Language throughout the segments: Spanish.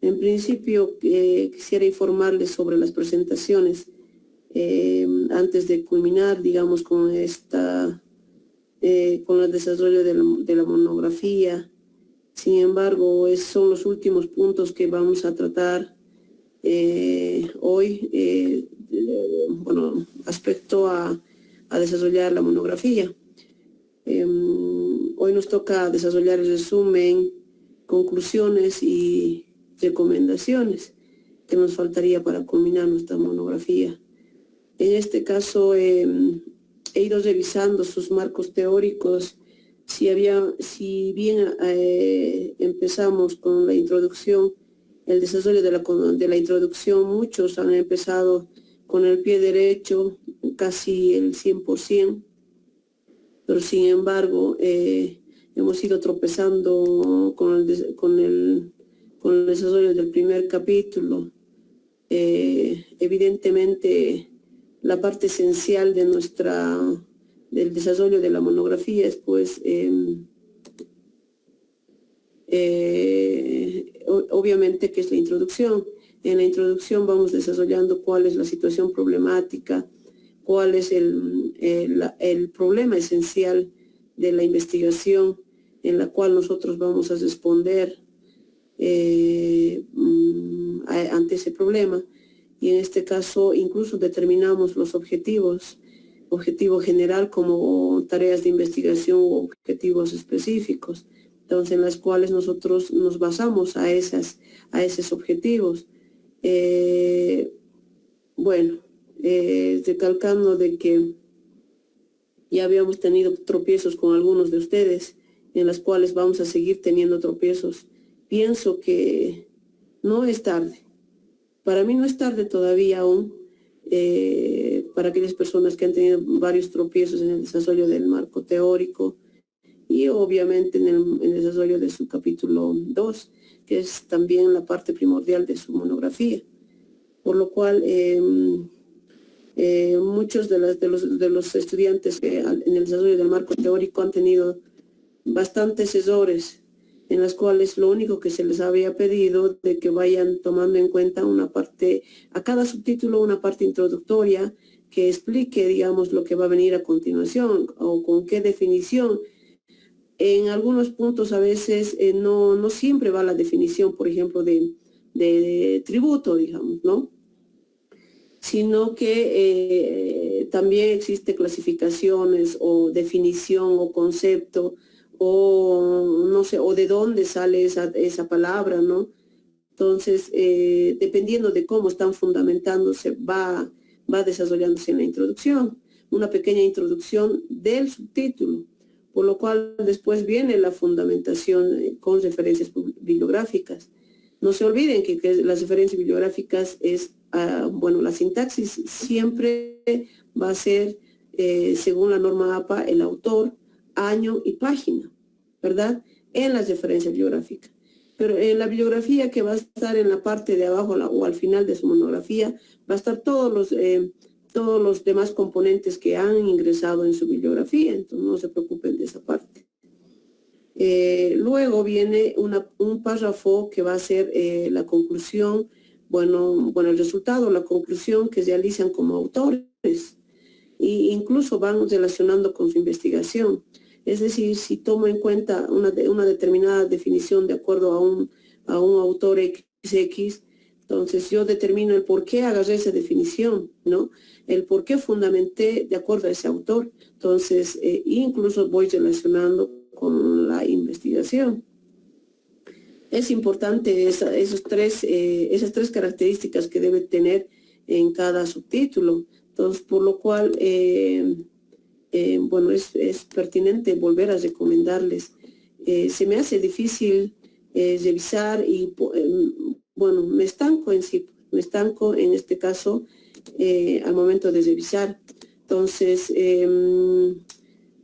En principio, quisiera informarles sobre las presentaciones antes de culminar, digamos, con con el desarrollo de la monografía. Sin embargo, son los últimos puntos que vamos a tratar hoy, bueno, respecto a desarrollar la monografía. Hoy nos toca desarrollar el resumen, conclusiones y recomendaciones que nos faltaría para culminar nuestra monografía. En este caso, he ido revisando sus marcos teóricos. Si bien empezamos con la introducción, el desarrollo de la introducción, muchos han empezado con el pie derecho, casi el 100%, pero sin embargo hemos ido tropezando con el desarrollo del primer capítulo. Evidentemente, la parte esencial del desarrollo de la monografía es, pues, obviamente, que es la introducción. En la introducción vamos desarrollando cuál es la situación problemática, cuál es el problema esencial de la investigación en la cual nosotros vamos a responder ante ese problema. Y en este caso incluso determinamos los objetivos, objetivo general como tareas de investigación u objetivos específicos, entonces en las cuales nosotros nos basamos a esos objetivos. Bueno, recalcando de que ya habíamos tenido tropiezos con algunos de ustedes, en las cuales vamos a seguir teniendo tropiezos. Pienso que no es tarde. Para mí no es tarde todavía aún, para aquellas personas que han tenido varios tropiezos en el desarrollo del marco teórico y obviamente en el desarrollo de su capítulo 2, que es también la parte primordial de su monografía. Por lo cual, muchos de los estudiantes que en el desarrollo del marco teórico han tenido bastantes errores, en las cuales lo único que se les había pedido de que vayan tomando en cuenta una parte, a cada subtítulo una parte introductoria que explique, digamos, lo que va a venir a continuación o con qué definición. En algunos puntos a veces no siempre va la definición, por ejemplo, de tributo, digamos, ¿no? Sino que también existe clasificaciones o definición o concepto, o no sé, o de dónde sale esa palabra, ¿no? Entonces, dependiendo de cómo están fundamentándose, va desarrollándose en la introducción, una pequeña introducción del subtítulo, por lo cual después viene la fundamentación con referencias bibliográficas. No se olviden que las referencias bibliográficas es, bueno, la sintaxis siempre va a ser, según la norma APA, el autor, año y página, ¿verdad? En las referencias bibliográficas. Pero en la bibliografía que va a estar en la parte de abajo o al final de su monografía, va a estar todos los demás componentes que han ingresado en su bibliografía, entonces no se preocupen de esa parte. Luego viene un párrafo que va a ser la conclusión, bueno, el resultado, la conclusión que realizan como autores, e incluso van relacionando con su investigación. Es decir, si tomo en cuenta una determinada definición de acuerdo a un autor XX, entonces yo determino el por qué agarré esa definición, ¿no? El por qué fundamenté de acuerdo a ese autor. Entonces, incluso voy relacionando con la investigación. Es importante esas tres características que debe tener en cada subtítulo. Entonces, por lo cual, bueno, es pertinente volver a recomendarles. Se me hace difícil revisar y, bueno, me estanco en este caso al momento de revisar. Entonces,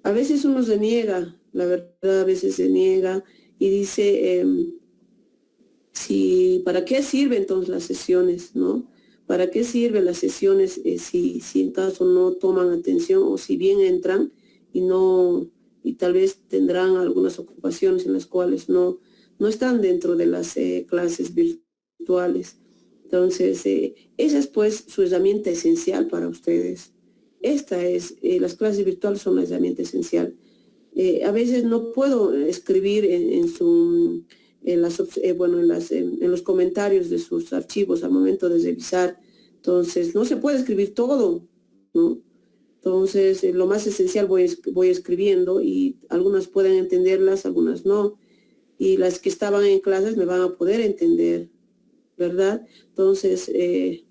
a veces uno se niega, la verdad, a veces se niega y dice, ¿para qué sirven entonces las sesiones, no? ¿Para qué sirven las sesiones si en caso no toman atención o si bien entran y tal vez tendrán algunas ocupaciones en las cuales no están dentro de las clases virtuales? virtuales. Entonces, esa es pues su herramienta esencial para ustedes. Esta es, las clases virtuales son la herramienta esencial. A veces no puedo escribir en los comentarios de sus archivos al momento de revisar. Entonces, no se puede escribir todo, ¿no? Entonces, lo más esencial voy escribiendo y algunas pueden entenderlas, algunas no. Y las que estaban en clases me van a poder entender, ¿verdad? Entonces,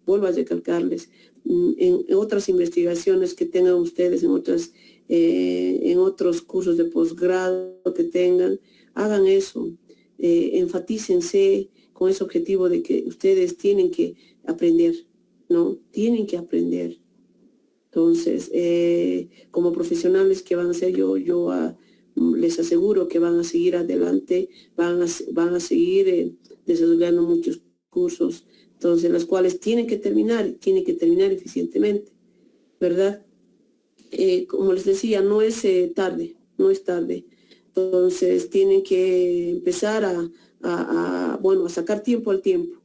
vuelvo a recalcarles, en otras investigaciones que tengan ustedes, en otros cursos de posgrado que tengan, hagan eso, enfatícense con ese objetivo de que ustedes tienen que aprender, ¿no? Tienen que aprender. Entonces, como profesionales que van a ser, les aseguro que van a seguir adelante, van a seguir desarrollando muchos cursos, entonces los cuales tienen que terminar eficientemente, ¿verdad? Como les decía, no es tarde, no es tarde. Entonces tienen que empezar a sacar tiempo al tiempo.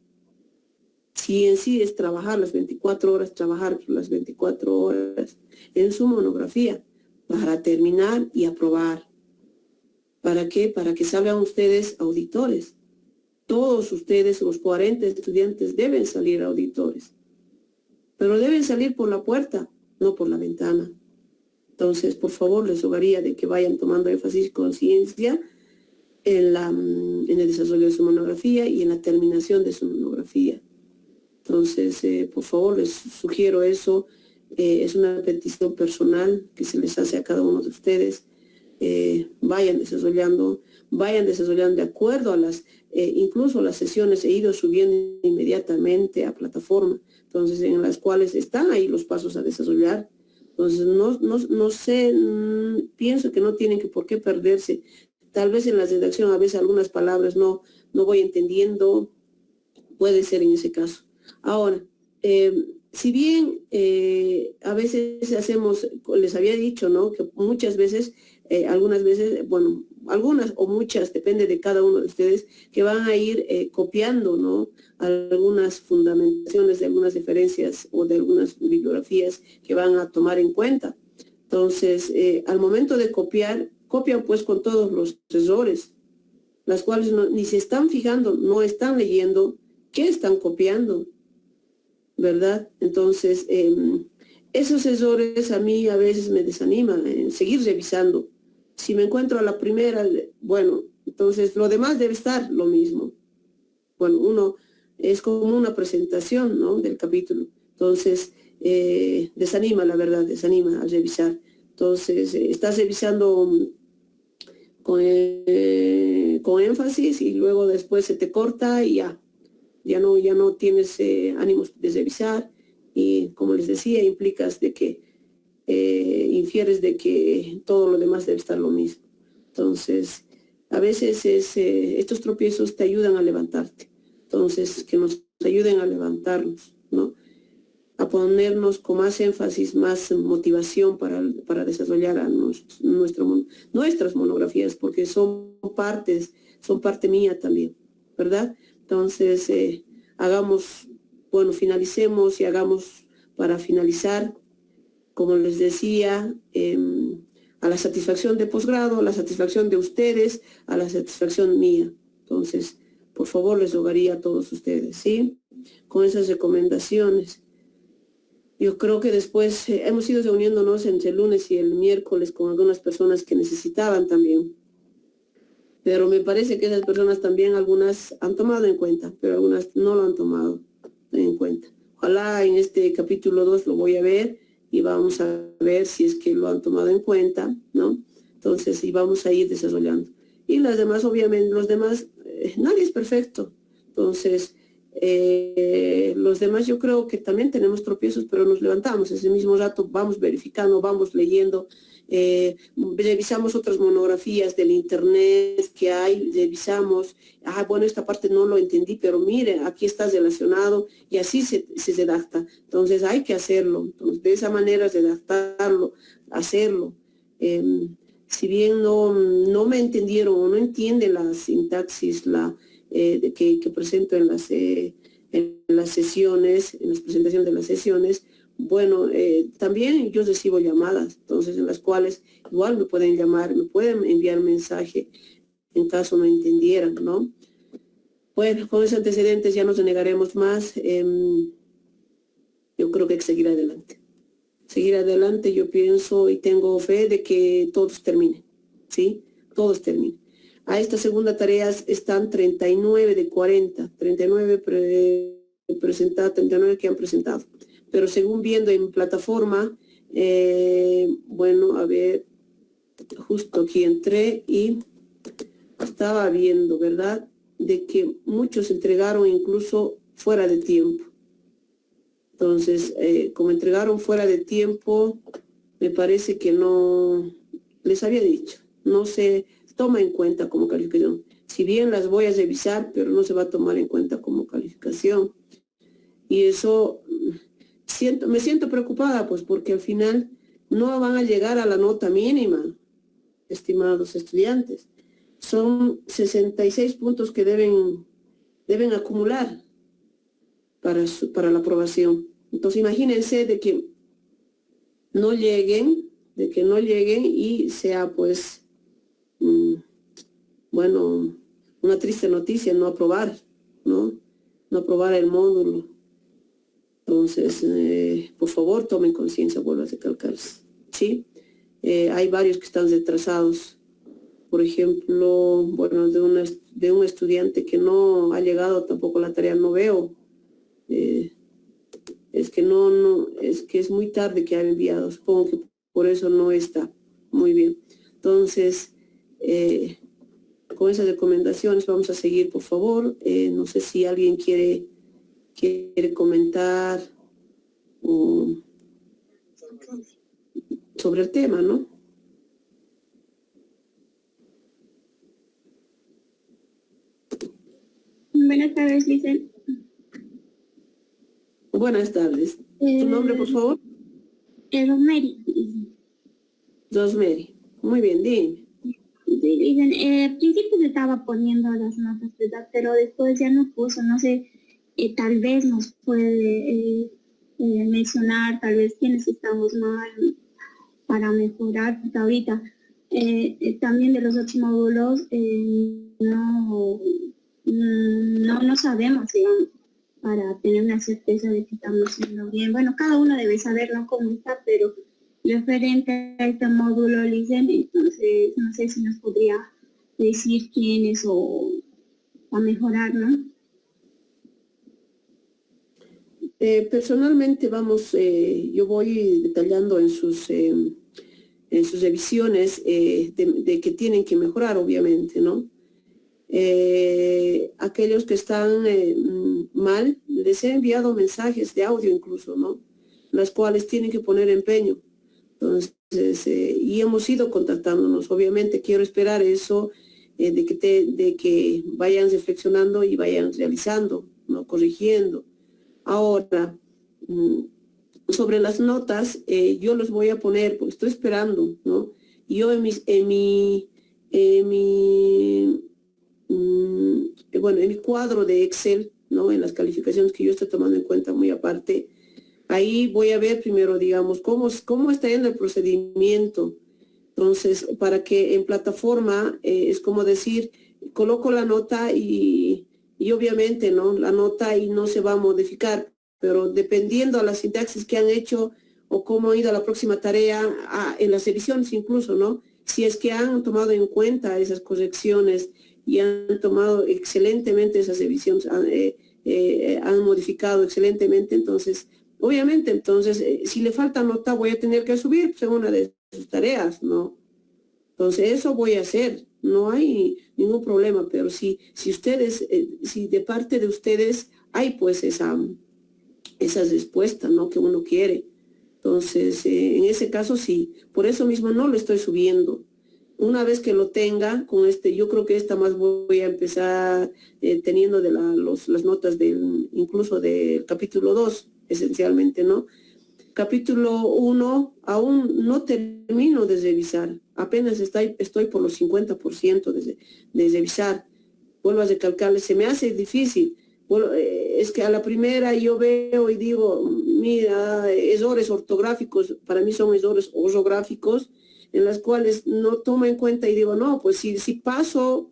Si en sí es trabajar las 24 horas, trabajar las 24 horas en su monografía para terminar y aprobar. ¿Para qué? Para que salgan ustedes auditores. Todos ustedes, los 40 estudiantes, deben salir auditores. Pero deben salir por la puerta, no por la ventana. Entonces, por favor, les rogaría de que vayan tomando énfasis y conciencia en el desarrollo de su monografía y en la terminación de su monografía. Entonces, por favor, les sugiero eso. Es una petición personal que se les hace a cada uno de ustedes. Vayan desarrollando de acuerdo a incluso las sesiones he ido subiendo inmediatamente a plataforma, entonces en las cuales están ahí los pasos a desarrollar. Entonces no sé, pienso que no tienen por qué perderse. Tal vez en la redacción a veces algunas palabras no voy entendiendo, puede ser en ese caso. Ahora, si bien a veces les había dicho, ¿no? Que muchas veces, algunas veces, bueno, algunas o muchas, depende de cada uno de ustedes, que van a ir copiando, ¿no? Algunas fundamentaciones de algunas diferencias o de algunas bibliografías que van a tomar en cuenta. Entonces, al momento de copian pues con todos los errores, las cuales ni se están fijando, no están leyendo qué están copiando, ¿verdad? Entonces, esos errores a mí a veces me desaniman en seguir revisando. Si me encuentro a la primera, bueno, entonces lo demás debe estar lo mismo. Bueno, uno es como una presentación, ¿no? Del capítulo. Entonces, desanima, la verdad, desanima al revisar. Entonces, estás revisando con énfasis y luego después se te corta y ya no tienes ánimos de revisar y como les decía, implicas de que infieres de que todo lo demás debe estar lo mismo. Entonces, a veces estos tropiezos te ayudan a levantarte. Entonces, que nos ayuden a levantarnos, ¿no? A ponernos con más énfasis, más motivación para desarrollar nuestras monografías, porque son parte mía también, ¿verdad? Entonces, finalicemos y hagamos para finalizar, como les decía, a la satisfacción de posgrado, a la satisfacción de ustedes, a la satisfacción mía. Entonces, por favor, les rogaría a todos ustedes, ¿sí? Con esas recomendaciones. Yo creo que después hemos ido reuniéndonos entre el lunes y el miércoles con algunas personas que necesitaban también. Pero me parece que esas personas también, algunas han tomado en cuenta, pero algunas no lo han tomado en cuenta. Ojalá en este capítulo 2 lo voy a ver y vamos a ver si es que lo han tomado en cuenta, ¿no? Entonces, y vamos a ir desarrollando. Y las demás, obviamente, los demás, nadie es perfecto. Entonces, los demás yo creo que también tenemos tropiezos, pero nos levantamos. Ese mismo rato vamos verificando, vamos leyendo, revisamos otras monografías del internet que hay, revisamos, bueno, esta parte no lo entendí, pero mire, aquí está relacionado y así se redacta. Entonces hay que hacerlo. Entonces, de esa manera redactarlo, hacerlo. Si bien no me entendieron o no entiende la sintaxis, que presento en las sesiones, en las presentaciones de las sesiones, bueno, también yo recibo llamadas, entonces en las cuales igual me pueden llamar, me pueden enviar mensaje en caso no entendieran, ¿no? Bueno, con esos antecedentes ya nos denegaremos más. Yo creo que hay que seguir adelante. Seguir adelante, yo pienso y tengo fe de que todos terminen, ¿sí? Todos terminen. A esta segunda tarea están 39 de 40, 39 39 que han presentado. Pero según viendo en plataforma, bueno, a ver, justo aquí entré y estaba viendo, ¿verdad?, de que muchos entregaron incluso fuera de tiempo. Entonces, como entregaron fuera de tiempo, me parece que no, les había dicho, no se toma en cuenta como calificación. Si bien las voy a revisar, pero no se va a tomar en cuenta como calificación. Y eso, me siento preocupada, pues, porque al final no van a llegar a la nota mínima, estimados estudiantes. Son 66 puntos que deben acumular para la aprobación. Entonces imagínense de que no lleguen y sea pues, bueno, una triste noticia no aprobar, ¿no? No aprobar el módulo. Entonces, por favor, tomen conciencia, vuelvo a recalcarles, ¿sí? Hay varios que están retrasados. Por ejemplo, bueno, de un estudiante que no ha llegado tampoco la tarea, no veo. Es que es que es muy tarde que ha enviado, supongo que por eso no está. Muy bien. Entonces, con esas recomendaciones vamos a seguir, por favor. No sé si alguien quiere comentar sobre el tema, ¿no? Buenas tardes, Licen. Buenas tardes. ¿Tu nombre, por favor? Rosemary. Rosemary. Muy bien, dime. Sí, Licen, al principio se estaba poniendo las notas, ¿verdad? Pero después ya no puso, no sé, tal vez nos puede mencionar, tal vez quiénes estamos mal para mejorar, porque ahorita también de los otros módulos no sabemos, digamos, para tener una certeza de que estamos haciendo bien. Bueno, cada uno debe saber, ¿no?, cómo está, pero referente a este módulo, Licen, entonces no sé si nos podría decir quiénes o a mejorar, ¿no? Personalmente, yo voy detallando en sus revisiones de que tienen que mejorar, obviamente, ¿no? Aquellos que están mal, les he enviado mensajes de audio incluso, ¿no?, las cuales tienen que poner empeño. Entonces, y hemos ido contactándonos. Obviamente quiero esperar eso, de que vayan reflexionando y vayan realizando, ¿no?, corrigiendo. Ahora, sobre las notas, yo los voy a poner, porque estoy esperando, ¿no? Yo en mi cuadro de Excel, ¿no?, en las calificaciones que yo estoy tomando en cuenta muy aparte, ahí voy a ver primero, digamos, cómo está yendo el procedimiento. Entonces, para que en plataforma, es como decir, coloco la nota y obviamente, ¿no?, la nota ahí no se va a modificar, pero dependiendo a la sintaxis que han hecho o cómo ha ido a la próxima tarea, en las ediciones incluso, ¿no?, si es que han tomado en cuenta esas correcciones y han tomado excelentemente esas ediciones, han modificado excelentemente, entonces, obviamente, si le falta nota voy a tener que subir según una de sus tareas, ¿no? Entonces, eso voy a hacer, no hay ningún problema, pero si ustedes, si de parte de ustedes hay pues esa respuesta, ¿no?, que uno quiere. Entonces, en ese caso sí, por eso mismo no lo estoy subiendo. Una vez que lo tenga, yo creo que esta más voy a empezar teniendo de las notas incluso del capítulo 2, esencialmente, ¿no? Capítulo 1, aún no termino de revisar, apenas estoy por los 50% de revisar. vuelvo a recalcarle, se me hace difícil. Bueno, es que a la primera yo veo y digo, mira, errores ortográficos, para mí son errores ortográficos, en las cuales no tomo en cuenta y digo, no, pues si paso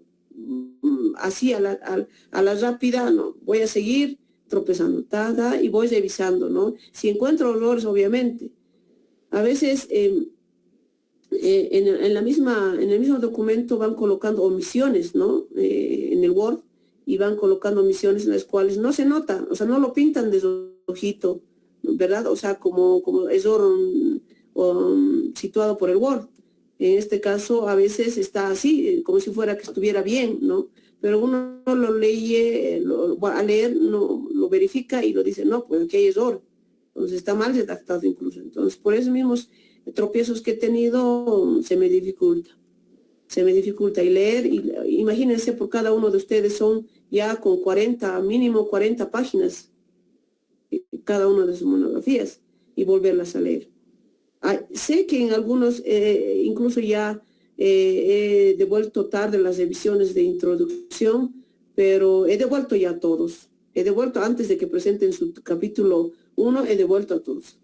así a la rápida, no, voy a seguir tropezando, y voy revisando, ¿no? Si encuentro errores, obviamente. A veces en el mismo documento van colocando omisiones, ¿no? En el Word, y van colocando omisiones en las cuales no se nota, o sea, no lo pintan de ojito, ¿verdad? O sea, como error situado por el Word. En este caso, a veces está así, como si fuera que estuviera bien, ¿no? Pero uno lo lee, al leer, no, lo verifica y lo dice, no, pues aquí hay error. Entonces está mal redactado incluso. Entonces, por esos mismos tropiezos que he tenido, se me dificulta. Y leer, imagínense, por cada uno de ustedes son ya con 40, mínimo 40 páginas, cada una de sus monografías, y volverlas a leer. Sé que en algunos, incluso ya he devuelto tarde las revisiones de introducción, pero he devuelto ya a todos. He devuelto antes de que presenten su capítulo 1, he devuelto a todos.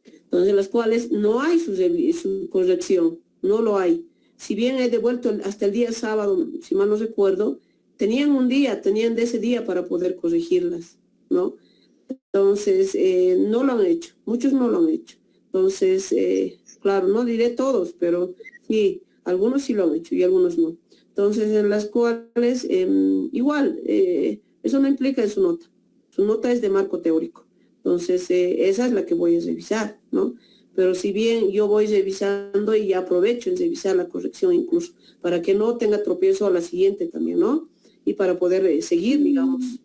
Entonces, las cuales no hay su corrección, no lo hay. Si bien he devuelto hasta el día sábado, si mal no recuerdo, tenían de ese día para poder corregirlas, ¿no? Entonces, no lo han hecho, muchos no lo han hecho. Entonces, claro, no diré todos, pero sí, algunos sí lo han hecho y algunos no. Entonces, en las cuales, igual, eso no implica en su nota. Su nota es de marco teórico. Entonces, esa es la que voy a revisar, ¿no? Pero si bien yo voy revisando y aprovecho en revisar la corrección incluso, para que no tenga tropiezo a la siguiente también, ¿no? Y para poder seguir, digamos.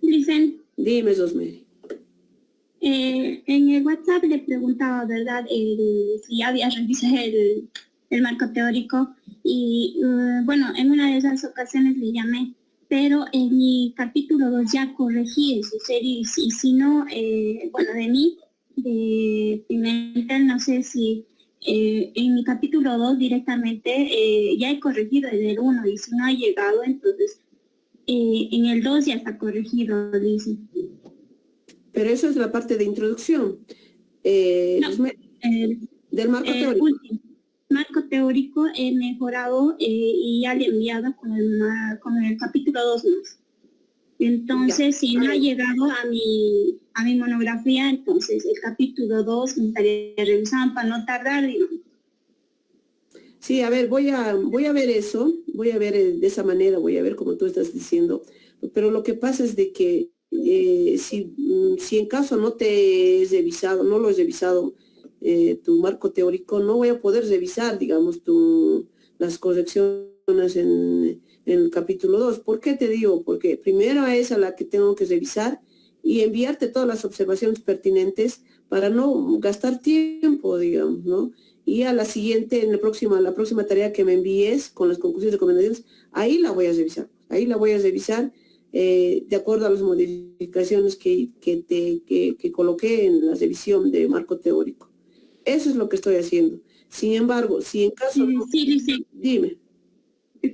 Dicen. Dime, Rosmery. En el WhatsApp le preguntaba, ¿verdad? Si ya había revisado el marco teórico y bueno, en una de esas ocasiones le llamé, pero en mi capítulo 2 ya corregí eso, y si no, bueno, de mí, de Pimentel, no sé si en mi capítulo 2 directamente ya he corregido en el 1 y si no ha llegado, entonces en el 2 ya está corregido, dice. Pero eso es la parte de introducción. No, del marco teórico. Último. Marco teórico he mejorado y ya le he enviado con el capítulo 2 más. Entonces, ya. Si no ha llegado a mi monografía, entonces el capítulo 2 me estaría revisando para no tardar, digamos. Sí, a ver, voy a ver eso, voy a ver de esa manera, voy a ver como tú estás diciendo. Pero lo que pasa es de que si en caso no te he revisado, no lo he revisado tu marco teórico, no voy a poder revisar, digamos, las correcciones en el capítulo 2. ¿Por qué te digo? Porque primero es a la que tengo que revisar y enviarte todas las observaciones pertinentes para no gastar tiempo, digamos, ¿no? Y a la siguiente, la próxima tarea que me envíes con las conclusiones y recomendaciones, ahí la voy a revisar. De acuerdo a las modificaciones que coloqué en la revisión de marco teórico. Eso es lo que estoy haciendo. Sin embargo, si en caso... Sí. Dime.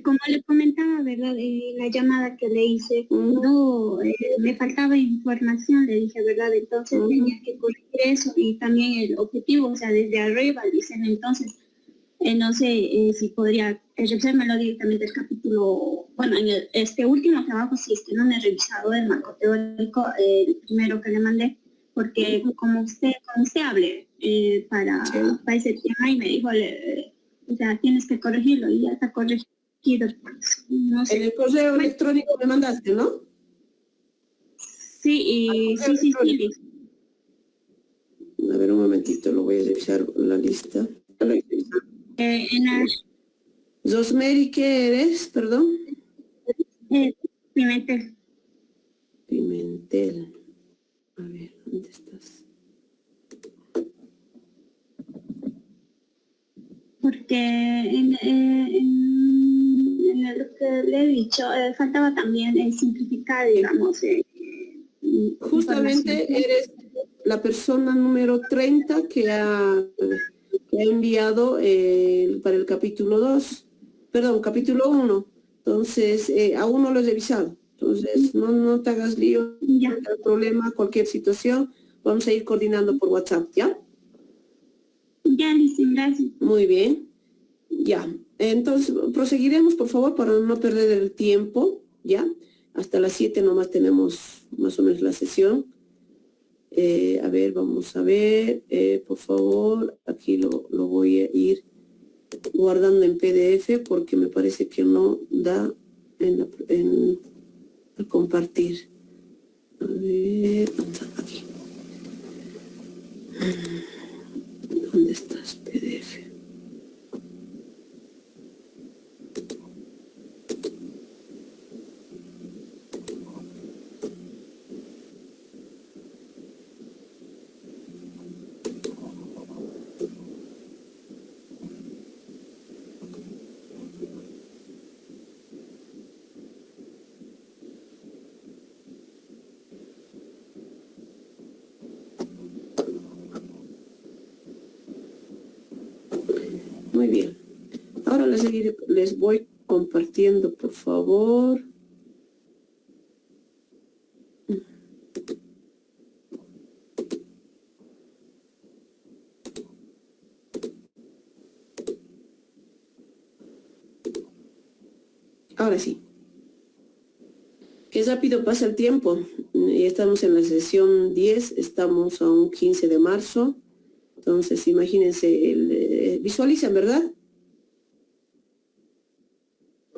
Como le comentaba, ¿verdad? La llamada que le hice, no, me faltaba información, le dije, ¿verdad? Entonces tenía que corregir eso y también el objetivo, o sea, desde arriba, dicen, entonces, no sé si podría revisármelo directamente el capítulo, bueno, en este último trabajo, si es que no me he revisado el marco teórico, el primero que le mandé, porque como usted hable para ese tema y me dijo, o sea, tienes que corregirlo y ya está corregido. No sé. En el correo electrónico me mandaste, ¿no? Sí, sí. A ver, un momentito, lo voy a revisar la lista. Rosmery, ¿qué eres? Perdón. Pimentel. Pimentel. A ver, ¿dónde estás? Porque en lo que le he dicho, faltaba también simplificar, digamos. Justamente eres la persona número 30 que ha enviado para el capítulo 2. Perdón, capítulo 1. Entonces, aún no lo he revisado. Entonces, no te hagas lío, Ya, cualquier problema, cualquier situación, vamos a ir coordinando por WhatsApp, ¿ya? ya, listo, gracias. Muy bien, ya. Entonces, proseguiremos, por favor, para no perder el tiempo, ¿ya? Hasta las 7 nomás tenemos más o menos la sesión. A ver, vamos a ver, por favor, aquí lo voy a ir guardando en PDF porque me parece que no da en al compartir. A ver, aquí. ¿Dónde estás, PDF? Muy bien. Ahora les voy compartiendo, por favor. Ahora sí. Qué rápido pasa el tiempo. Ya estamos en la sesión 10, estamos a un 15 de marzo. Entonces, imagínense, visualizan, ¿verdad?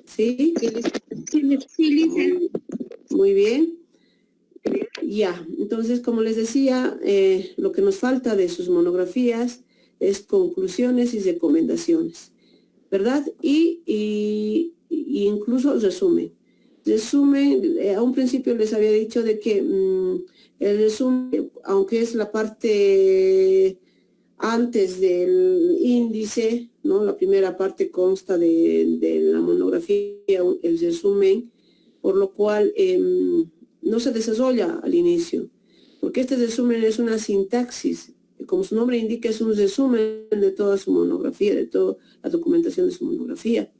¿Sí? Sí, listo. Muy bien. Ya, entonces, como les decía, lo que nos falta de sus monografías es conclusiones y recomendaciones, ¿verdad? Y incluso resumen. Resumen, a un principio les había dicho de que el resumen, aunque es la parte antes del índice, ¿no? La primera parte consta de la monografía, el resumen, por lo cual no se desarrolla al inicio, porque este resumen es una sintaxis, como su nombre indica, es un resumen de toda su monografía, de toda la documentación de su monografía,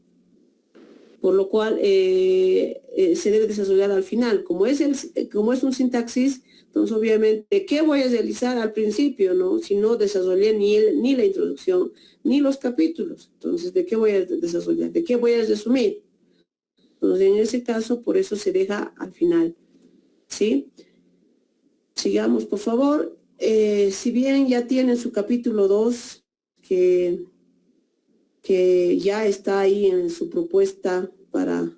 por lo cual se debe desarrollar al final. Como es un sintaxis, entonces obviamente, ¿qué voy a realizar al principio, no? Si no desarrollé ni la introducción, ni los capítulos, entonces, ¿de qué voy a desarrollar? ¿De qué voy a resumir? Entonces, en ese caso, por eso se deja al final, ¿sí? Sigamos, por favor. Si bien ya tienen su capítulo 2, que ya está ahí en su propuesta para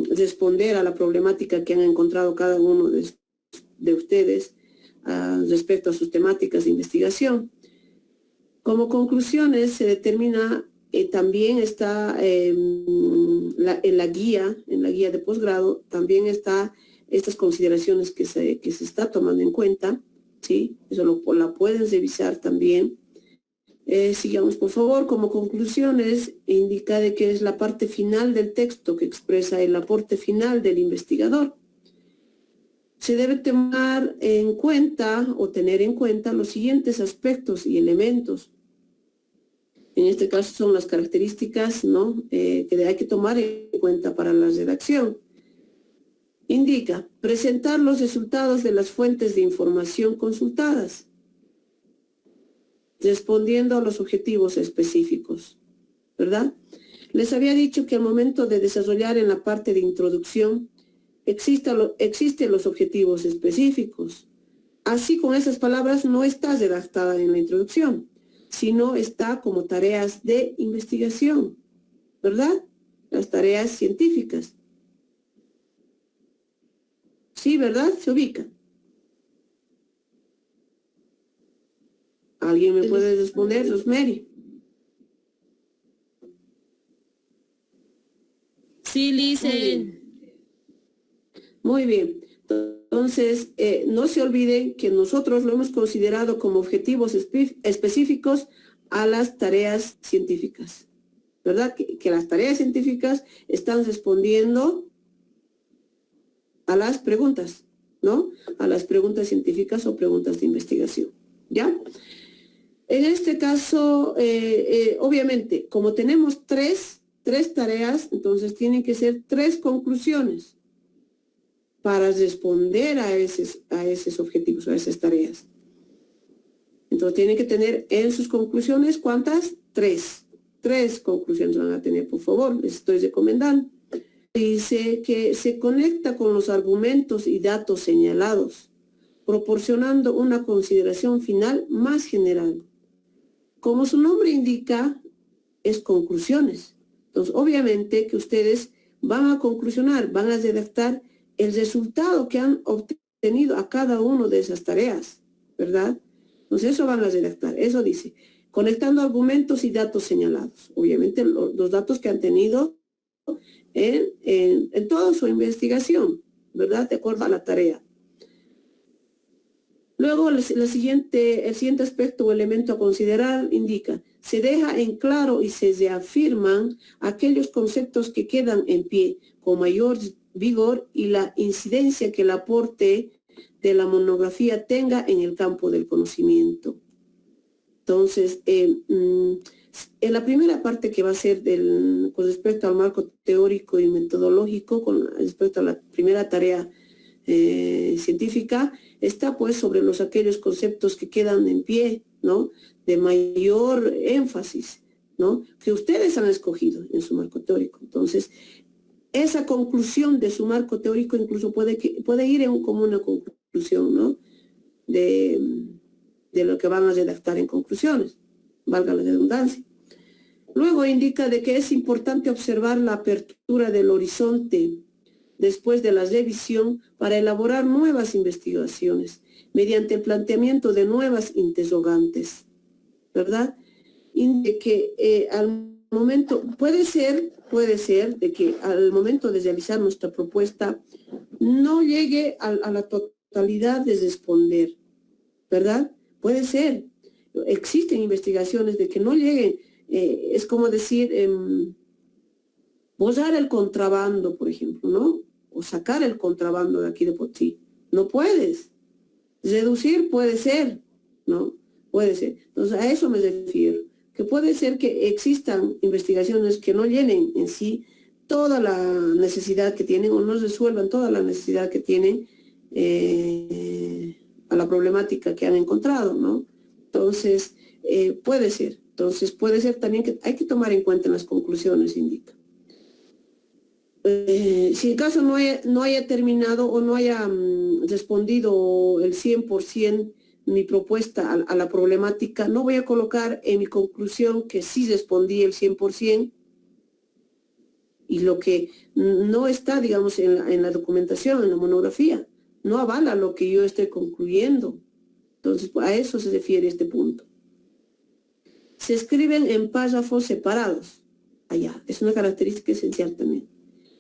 responder a la problemática que han encontrado cada uno de ustedes respecto a sus temáticas de investigación. Como conclusiones se determina, también está en la guía de posgrado, también está estas consideraciones que se está tomando en cuenta, ¿sí? Eso la pueden revisar también. Sigamos, por favor. Como conclusiones, indica de que es la parte final del texto que expresa el aporte final del investigador. Se debe tomar en cuenta o tener en cuenta los siguientes aspectos y elementos. En este caso son las características, ¿no? Que hay que tomar en cuenta para la redacción. Indica, presentar los resultados de las fuentes de información consultadas, respondiendo a los objetivos específicos, ¿verdad? Les había dicho que al momento de desarrollar en la parte de introducción, existen los objetivos específicos. Así, con esas palabras, no está redactada en la introducción, sino está como tareas de investigación, ¿verdad? Las tareas científicas. Sí, ¿verdad? Se ubica. ¿Alguien me puede responder, Rosemary? Sí, Licen. Muy bien. Entonces, no se olviden que nosotros lo hemos considerado como objetivos específicos a las tareas científicas, ¿verdad? Que las tareas científicas están respondiendo a las preguntas, ¿no? A las preguntas científicas o preguntas de investigación, ¿ya? En este caso, obviamente, como tenemos tres tareas, entonces tienen que ser 3 conclusiones para responder a esos objetivos, a esas tareas. Entonces tienen que tener en sus conclusiones, ¿cuántas? 3. 3 conclusiones van a tener, por favor, les estoy recomendando. Dice que se conecta con los argumentos y datos señalados, proporcionando una consideración final más general. Como su nombre indica, es conclusiones. Entonces, obviamente que ustedes van a conclusionar, van a redactar el resultado que han obtenido a cada una de esas tareas, ¿verdad? Entonces, eso van a redactar. Eso dice, conectando argumentos y datos señalados. Obviamente, los datos que han tenido en toda su investigación, ¿verdad? De acuerdo a la tarea. Luego, el siguiente aspecto o elemento a considerar indica, se deja en claro y se reafirman aquellos conceptos que quedan en pie con mayor vigor y la incidencia que el aporte de la monografía tenga en el campo del conocimiento. Entonces, en la primera parte que va a ser con respecto al marco teórico y metodológico, con respecto a la primera tarea científica, está pues sobre aquellos conceptos que quedan en pie, ¿no? De mayor énfasis, ¿no? Que ustedes han escogido en su marco teórico. Entonces, esa conclusión de su marco teórico incluso puede ir como una conclusión, ¿no? De lo que van a redactar en conclusiones, valga la redundancia. Luego indica de que es importante observar la apertura del horizonte después de la revisión para elaborar nuevas investigaciones mediante el planteamiento de nuevas interrogantes, ¿verdad? Y de que al momento, puede ser de que al momento de realizar nuestra propuesta no llegue a la totalidad de responder, ¿verdad? Puede ser. Existen investigaciones de que no lleguen, es como decir, borrar el contrabando, por ejemplo, ¿no? O sacar el contrabando de aquí de Potosí. No puedes. Reducir puede ser, ¿no? Puede ser. Entonces, a eso me refiero. Que puede ser que existan investigaciones que no llenen en sí toda la necesidad que tienen o no resuelvan toda la necesidad que tienen a la problemática que han encontrado, ¿no? Entonces, puede ser. Entonces, puede ser también que hay que tomar en cuenta en las conclusiones, indica. Si en caso no haya terminado o no haya respondido el 100% mi propuesta a la problemática, no voy a colocar en mi conclusión que sí respondí el 100% y lo que no está, digamos, en la documentación, en la monografía, no avala lo que yo estoy concluyendo. Entonces, a eso se refiere este punto. Se escriben en párrafos separados. Allá, es una característica esencial también.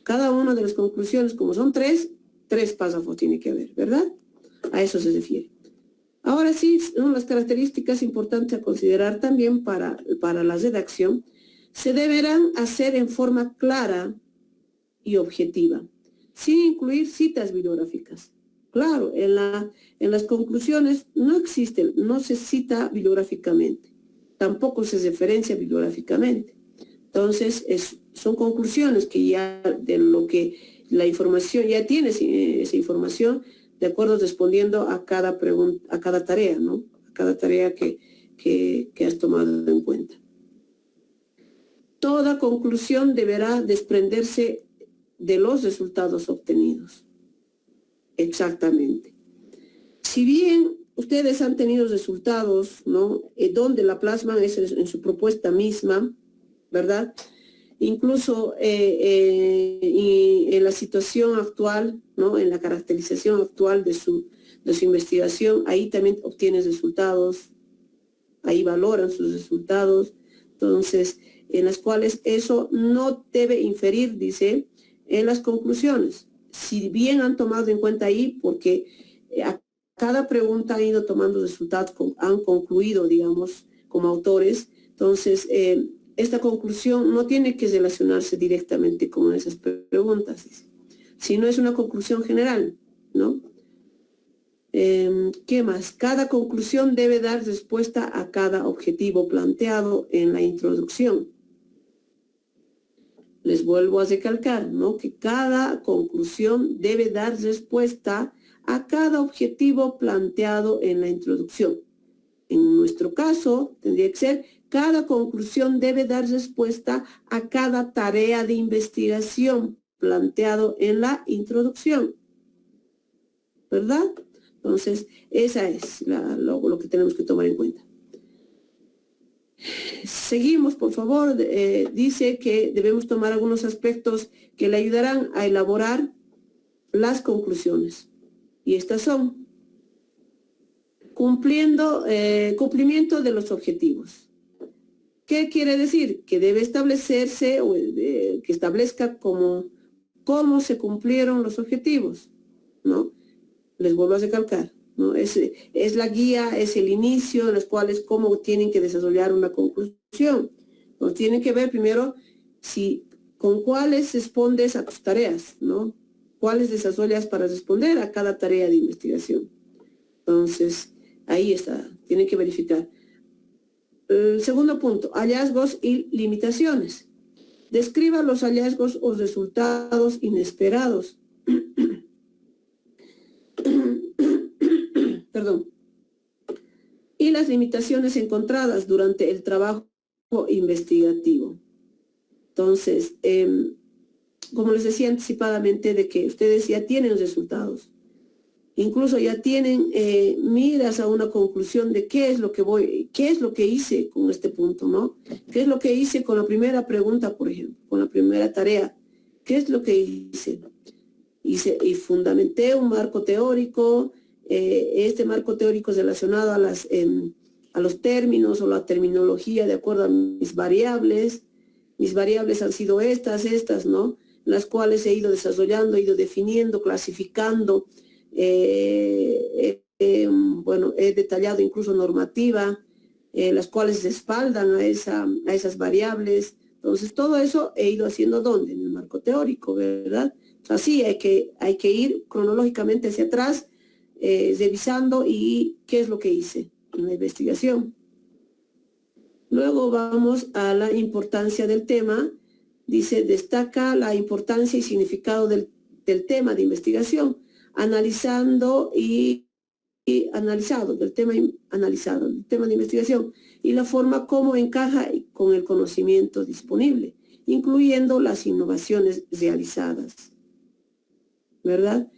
Cada una de las conclusiones, como son 3 párrafos tiene que haber, ¿verdad? A eso se refiere. Ahora sí, son las características importantes a considerar también para la redacción. Se deberán hacer en forma clara y objetiva, sin incluir citas bibliográficas. Claro, en las conclusiones no se cita bibliográficamente, tampoco se referencia bibliográficamente. Entonces, son conclusiones que ya de lo que la información, ya tienes esa información, de acuerdo respondiendo a cada pregunta, a cada tarea, ¿no? A cada tarea que has tomado en cuenta. Toda conclusión deberá desprenderse de los resultados obtenidos. Exactamente. Si bien ustedes han tenido resultados, ¿no? Donde la plasman es en su propuesta misma, ¿verdad? Incluso y en la situación actual, ¿no? En la caracterización actual de su investigación, ahí también obtienes resultados, ahí valoran sus resultados, entonces, en las cuales eso no debe inferir, dice, en las conclusiones. Si bien han tomado en cuenta ahí, porque a cada pregunta han ido tomando resultados, han concluido, digamos, como autores, entonces, esta conclusión no tiene que relacionarse directamente con esas preguntas, sino es una conclusión general, ¿no? ¿Qué más? Cada conclusión debe dar respuesta a cada objetivo planteado en la introducción. Les vuelvo a recalcar, ¿no? Que cada conclusión debe dar respuesta a cada objetivo planteado en la introducción. En nuestro caso, tendría que ser, cada conclusión debe dar respuesta a cada tarea de investigación planteado en la introducción. ¿Verdad? Entonces, esa es lo que tenemos que tomar en cuenta. Seguimos, por favor. Dice que debemos tomar algunos aspectos que le ayudarán a elaborar las conclusiones. Y estas son: cumplimiento de los objetivos. ¿Qué quiere decir? Que debe establecerse o que establezca cómo se cumplieron los objetivos, ¿no? Les vuelvo a recalcar, ¿no? Es la guía, es el inicio en los cuales cómo tienen que desarrollar una conclusión. Entonces tienen que ver primero con cuáles respondes a tus tareas, ¿no? Cuáles desarrollas para responder a cada tarea de investigación. Entonces, ahí está, tienen que verificar. El segundo punto, hallazgos y limitaciones. Describa los hallazgos o resultados inesperados. Perdón. Y las limitaciones encontradas durante el trabajo investigativo. Entonces, como les decía anticipadamente, de que ustedes ya tienen resultados. Incluso ya tienen miras a una conclusión de qué es lo que hice con este punto, ¿no? ¿Qué es lo que hice con la primera pregunta, por ejemplo, con la primera tarea? ¿Qué es lo que hice? Y fundamenté un marco teórico. Este marco teórico es relacionado a los términos o la terminología de acuerdo a mis variables. Mis variables han sido estas, ¿no? Las cuales he ido desarrollando, he ido definiendo, clasificando. Bueno, he detallado incluso normativa, las cuales respaldan a esas variables. Entonces, todo eso he ido haciendo ¿dónde? En el marco teórico, ¿verdad? Así hay que ir cronológicamente hacia atrás, revisando y qué es lo que hice en la investigación. Luego vamos a la importancia del tema. Dice, destaca la importancia y significado del tema de investigación, analizado, del tema de investigación, y la forma como encaja con el conocimiento disponible, incluyendo las innovaciones realizadas. ¿Verdad?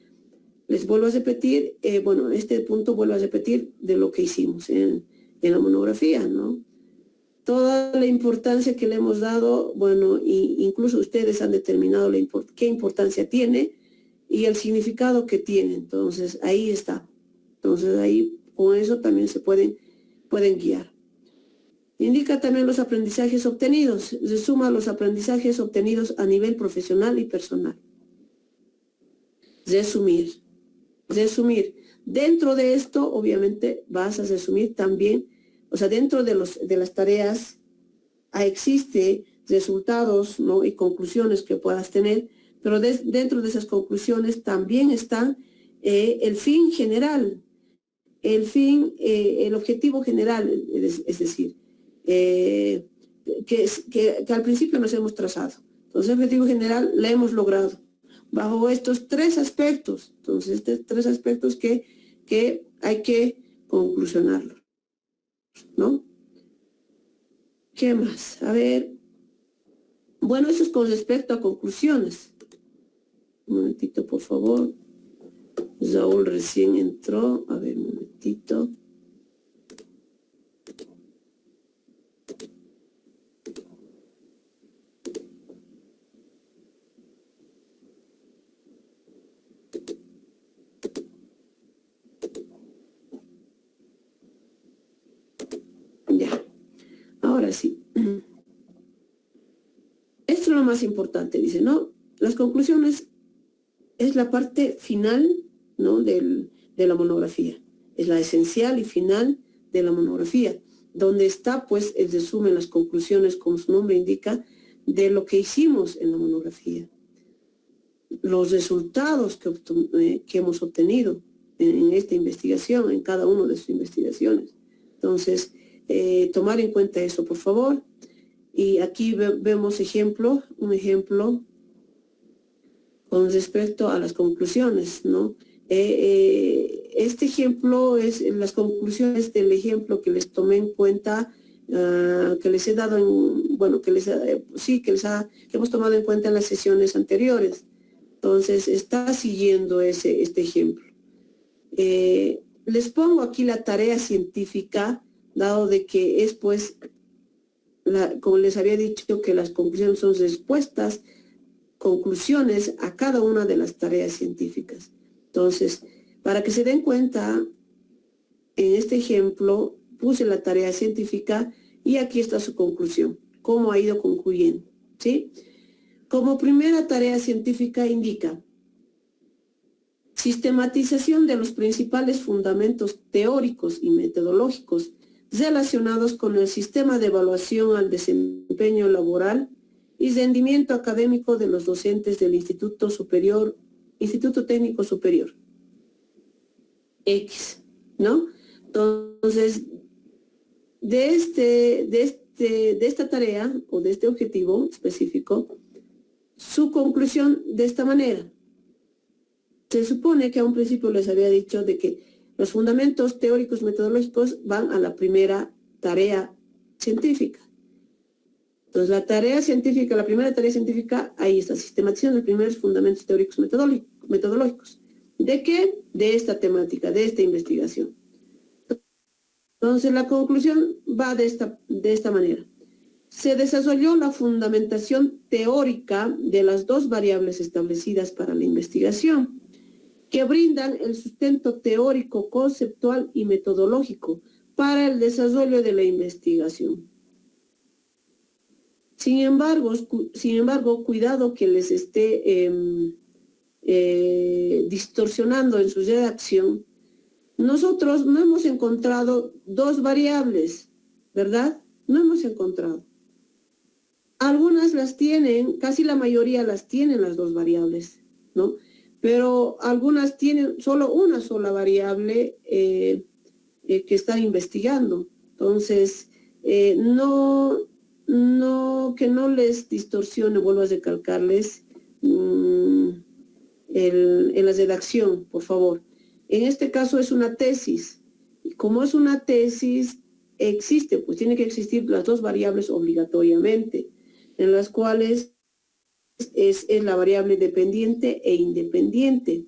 Les vuelvo a repetir, este punto vuelvo a repetir de lo que hicimos en la monografía, ¿no? Toda la importancia que le hemos dado, incluso ustedes han determinado qué importancia tiene y el significado que tiene. Entonces, ahí está. Entonces, ahí con eso también se pueden guiar. Indica también los aprendizajes obtenidos. Se suma los aprendizajes obtenidos a nivel profesional y personal. Resumir. Dentro de esto, obviamente, vas a resumir también, o sea, dentro de las tareas existe resultados, ¿no? Y conclusiones que puedas tener, pero dentro de esas conclusiones también está el fin general, el objetivo general, es decir, que al principio nos hemos trazado. Entonces, el objetivo general lo hemos logrado bajo estos tres aspectos. Entonces, estos tres aspectos que hay que conclusionarlos, ¿no? ¿Qué más? A ver. Bueno, eso es con respecto a conclusiones. Un momentito, por favor. Saúl recién entró. A ver, un momentito. Ya. Ahora sí. Esto es lo más importante, dice, ¿no? Las conclusiones es la parte final, ¿no? de la monografía. Es la esencial y final de la monografía, donde está, pues, el resumen, las conclusiones, como su nombre indica, de lo que hicimos en la monografía. Los resultados que hemos obtenido, en esta investigación, en cada una de sus investigaciones. Entonces, tomar en cuenta eso, por favor. Y aquí vemos un ejemplo con respecto a las conclusiones, ¿no? Este ejemplo es las conclusiones del ejemplo que les tomé en cuenta, que les he dado que hemos tomado en cuenta en las sesiones anteriores. Entonces, está siguiendo este ejemplo. Les pongo aquí la tarea científica, dado de que es pues, como les había dicho, que las conclusiones son respuestas, conclusiones a cada una de las tareas científicas. Entonces, para que se den cuenta, en este ejemplo puse la tarea científica y aquí está su conclusión, cómo ha ido concluyendo, ¿sí? Como primera tarea científica indica sistematización de los principales fundamentos teóricos y metodológicos relacionados con el sistema de evaluación al desempeño laboral y rendimiento académico de los docentes del Instituto Técnico Superior. X, ¿no? Entonces, de esta tarea o de este objetivo específico, su conclusión de esta manera. Se supone que a un principio les había dicho de que los fundamentos teóricos metodológicos van a la primera tarea científica. Entonces, la primera tarea científica, ahí está, sistematización de los primeros fundamentos teóricos metodológicos. ¿De qué? De esta temática, de esta investigación. Entonces, la conclusión va de esta manera. Se desarrolló la fundamentación teórica de las dos variables establecidas para la investigación, que brindan el sustento teórico, conceptual y metodológico para el desarrollo de la investigación. Sin embargo, cuidado que les esté distorsionando en su redacción. Nosotros no hemos encontrado dos variables, ¿verdad? No hemos encontrado. Algunas las tienen, casi la mayoría las tienen las dos variables, ¿no? Pero algunas tienen solo una sola variable que están investigando. Entonces, que no les distorsione, vuelvo a recalcarles, en la redacción, por favor. En este caso es una tesis. Y como es una tesis, tiene que existir las dos variables obligatoriamente, en las cuales es la variable dependiente e independiente.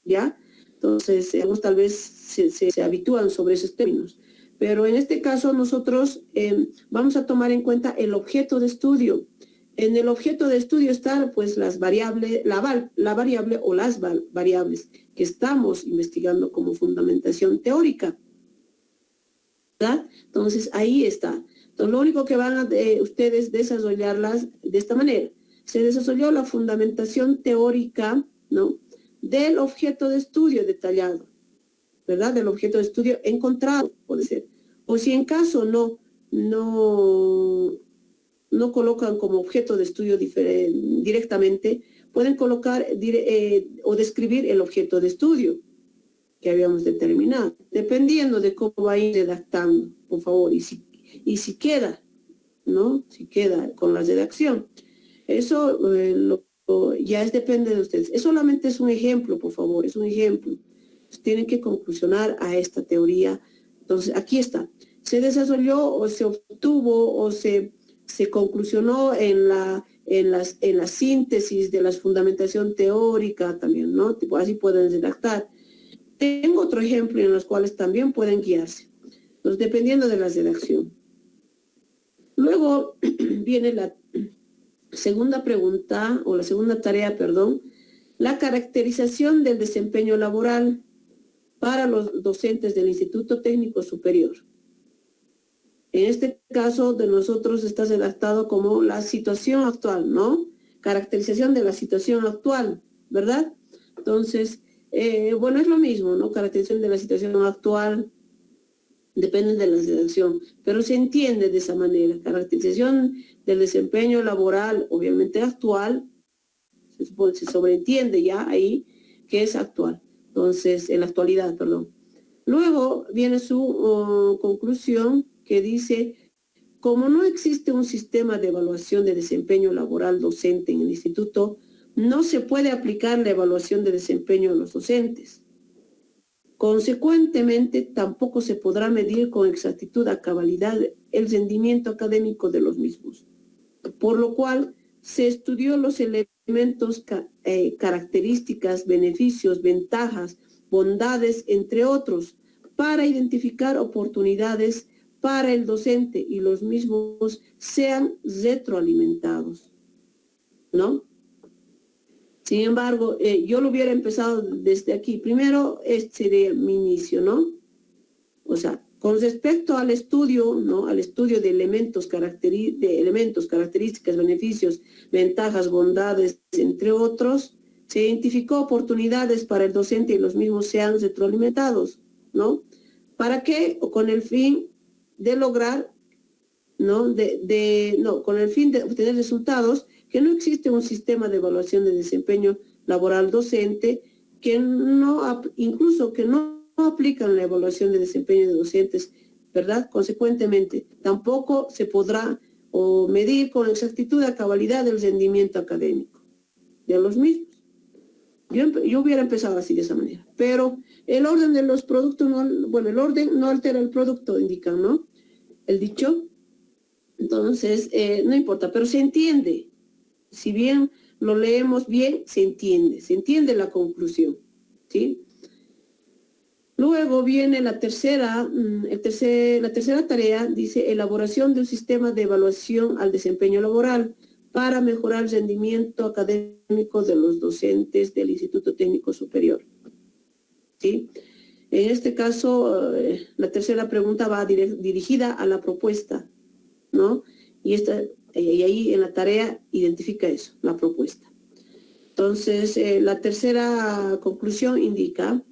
¿Ya? Entonces, algunos tal vez se habitúan sobre esos términos. Pero en este caso nosotros vamos a tomar en cuenta el objeto de estudio. En el objeto de estudio están pues las variables, la variable o las variables que estamos investigando como fundamentación teórica. ¿Verdad? Entonces ahí está. Entonces lo único que van a ustedes desarrollarlas de esta manera. Se desarrolló la fundamentación teórica, ¿no?, del objeto de estudio detallado, ¿verdad? Del objeto de estudio encontrado, puede ser. O si en caso no colocan como objeto de estudio directamente, pueden colocar o describir el objeto de estudio que habíamos determinado, dependiendo de cómo va a ir redactando, por favor, y si queda, ¿no? Si queda con la redacción. Eso ya depende de ustedes. Solamente es un ejemplo, por favor, es un ejemplo. Tienen que conclusionar a esta teoría. Entonces, aquí está. Se desarrolló o se obtuvo o se conclusionó en la síntesis de la fundamentación teórica también, ¿no? Así pueden redactar. Tengo otro ejemplo en los cuales también pueden guiarse. Entonces, dependiendo de la redacción. Luego viene la segunda pregunta, o la segunda tarea, perdón, la caracterización del desempeño laboral para los docentes del Instituto Técnico Superior. En este caso de nosotros está redactado como la situación actual, ¿no? Caracterización de la situación actual, ¿verdad? Entonces, bueno, es lo mismo, ¿no? Caracterización de la situación actual, depende de la redacción, pero se entiende de esa manera. Caracterización del desempeño laboral, obviamente actual, se sobreentiende ya ahí, que es actual. Entonces, en la actualidad, perdón. Luego viene su conclusión que dice, como no existe un sistema de evaluación de desempeño laboral docente en el instituto, no se puede aplicar la evaluación de desempeño a los docentes. Consecuentemente, tampoco se podrá medir con exactitud a cabalidad el rendimiento académico de los mismos. Por lo cual, se estudió los elementos, características, beneficios, ventajas, bondades, entre otros, para identificar oportunidades para el docente y los mismos sean retroalimentados, ¿no? Sin embargo, yo lo hubiera empezado desde aquí. Primero, este sería mi inicio, ¿no? O sea, con respecto al estudio, ¿no? Al estudio de elementos, características, beneficios, ventajas, bondades, entre otros, se identificó oportunidades para el docente y los mismos sean retroalimentados, ¿no? ¿Para qué? O con el fin de lograr, ¿no? Con el fin de obtener resultados, que no existe un sistema de evaluación de desempeño laboral docente que incluso que no aplican la evaluación de desempeño de docentes, ¿verdad? Consecuentemente, tampoco se podrá medir con exactitud a cabalidad el rendimiento académico de los mismos. Yo hubiera empezado así de esa manera, pero el orden de los productos, el orden no altera el producto, indican, ¿no? El dicho. Entonces, no importa, pero se entiende. Si bien lo leemos bien, se entiende la conclusión, ¿sí? Luego viene la tercera tarea, dice elaboración de un sistema de evaluación al desempeño laboral para mejorar el rendimiento académico de los docentes del Instituto Técnico Superior, ¿sí? En este caso, la tercera pregunta va dirigida a la propuesta, ¿no? Y ahí en la tarea identifica eso, la propuesta. Entonces, la tercera conclusión indica,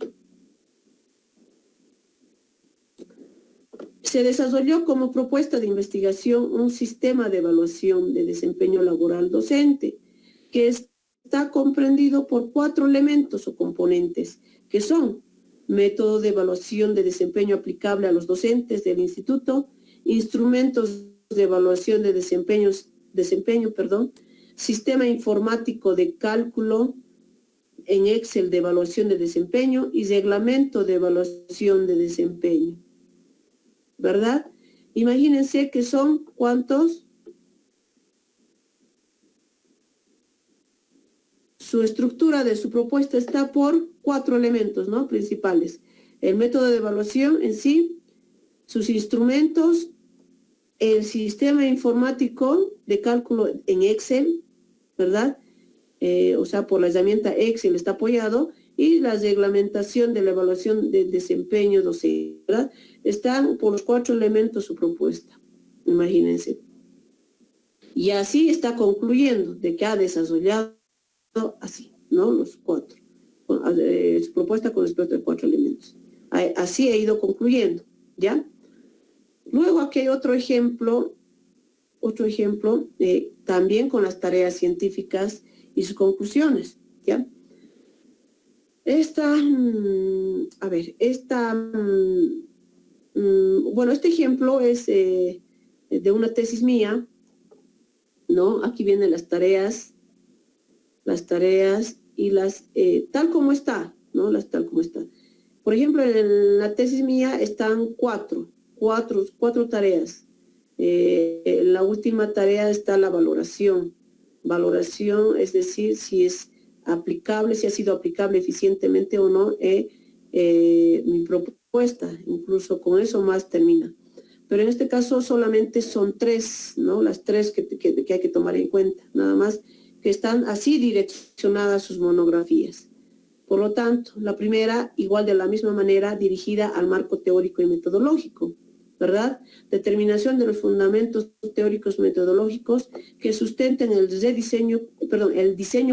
se desarrolló como propuesta de investigación un sistema de evaluación de desempeño laboral docente que está comprendido por 4 elementos o componentes, que son método de evaluación de desempeño aplicable a los docentes del instituto, instrumentos de evaluación de desempeño, sistema informático de cálculo en Excel de evaluación de desempeño y reglamento de evaluación de desempeño, ¿verdad? Imagínense que son, ¿cuántos? Su estructura de su propuesta está por 4 elementos, ¿no? Principales. El método de evaluación en sí, sus instrumentos, el sistema informático de cálculo en Excel, ¿verdad? O sea, por la herramienta Excel está apoyado, y la reglamentación de la evaluación de desempeño docente, ¿verdad? Están por los 4 elementos su propuesta, imagínense. Y así está concluyendo de que ha desarrollado así, ¿no? Los 4. Su propuesta con respecto a 4 elementos. Así ha ido concluyendo, ¿ya? Luego aquí hay otro ejemplo, también con las tareas científicas y sus conclusiones, ¿ya? Este ejemplo es de una tesis mía, ¿no? Aquí vienen las tareas y tal como está, ¿no? Tal como está. Por ejemplo, en la tesis mía están cuatro tareas. La última tarea está la valoración. Valoración, es decir, si es aplicable, si ha sido aplicable eficientemente o no mi propuesta. Incluso con eso más termina. Pero en este caso solamente son 3, ¿no? Las 3 que hay que tomar en cuenta, nada más, que están así direccionadas sus monografías. Por lo tanto, la primera, igual de la misma manera, dirigida al marco teórico y metodológico, ¿verdad? Determinación de los fundamentos teóricos metodológicos que sustenten el diseño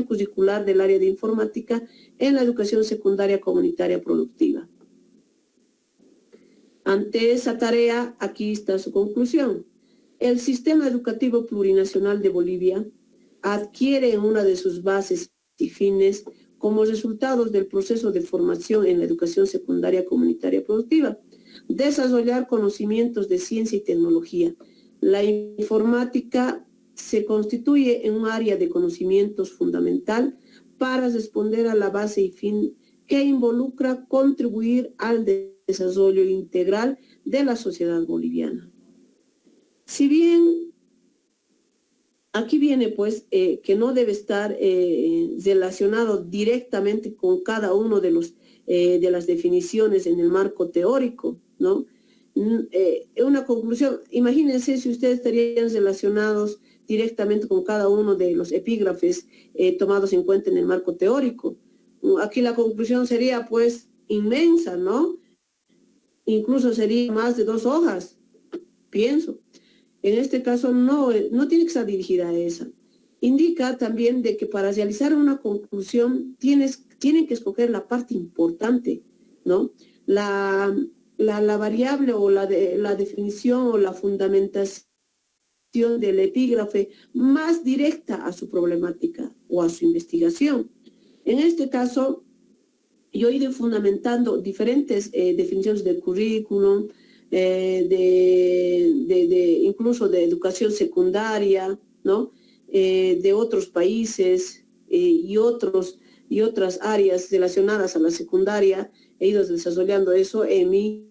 curricular del área de informática en la educación secundaria comunitaria productiva. Ante esa tarea, aquí está su conclusión. El sistema educativo plurinacional de Bolivia adquiere en una de sus bases y fines como resultados del proceso de formación en la educación secundaria comunitaria productiva. Desarrollar conocimientos de ciencia y tecnología. La informática se constituye en un área de conocimientos fundamental para responder a la base y fin que involucra contribuir al desarrollo integral de la sociedad boliviana. Si bien aquí viene pues que no debe estar relacionado directamente con cada uno de las definiciones en el marco teórico, ¿no? Una conclusión, imagínense si ustedes estarían relacionados directamente con cada uno de los epígrafes tomados en cuenta en el marco teórico. Aquí la conclusión sería pues inmensa, ¿no? Incluso sería más de 2 hojas, pienso. En este caso no tiene que estar dirigida a esa. Indica también de que para realizar una conclusión tienen que escoger la parte importante, ¿no? La variable o la definición o la fundamentación del epígrafe más directa a su problemática o a su investigación. En este caso, yo he ido fundamentando diferentes definiciones del currículum, incluso de educación secundaria, ¿no? De otros países y otras áreas relacionadas a la secundaria. He ido desarrollando eso en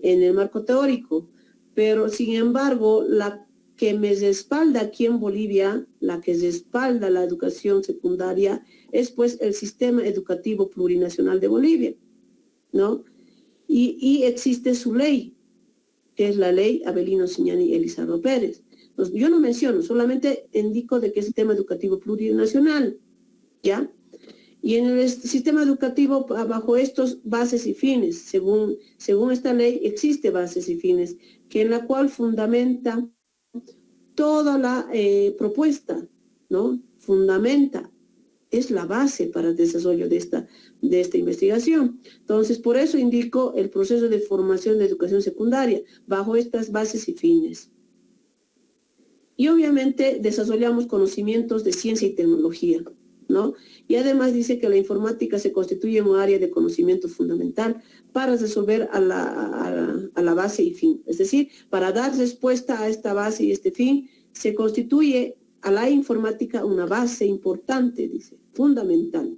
el marco teórico, pero sin embargo, la que me respalda aquí en Bolivia, la que respalda la educación secundaria, es pues el sistema educativo plurinacional de Bolivia, ¿no? Y existe su ley, que es la ley Avelino Siñani y Elizardo Pérez. Entonces, yo no menciono, solamente indico de que es sistema educativo plurinacional, ¿ya? Y en el sistema educativo, bajo estos bases y fines, según esta ley, existe bases y fines, que en la cual fundamenta toda la propuesta, ¿no? Fundamenta, es la base para el desarrollo de esta investigación. Entonces, por eso indico el proceso de formación de educación secundaria, bajo estas bases y fines. Y obviamente desarrollamos conocimientos de ciencia y tecnología, ¿no? Y además dice que la informática se constituye en un área de conocimiento fundamental para resolver a la base y fin. Es decir, para dar respuesta a esta base y este fin, se constituye a la informática una base importante, dice, fundamental.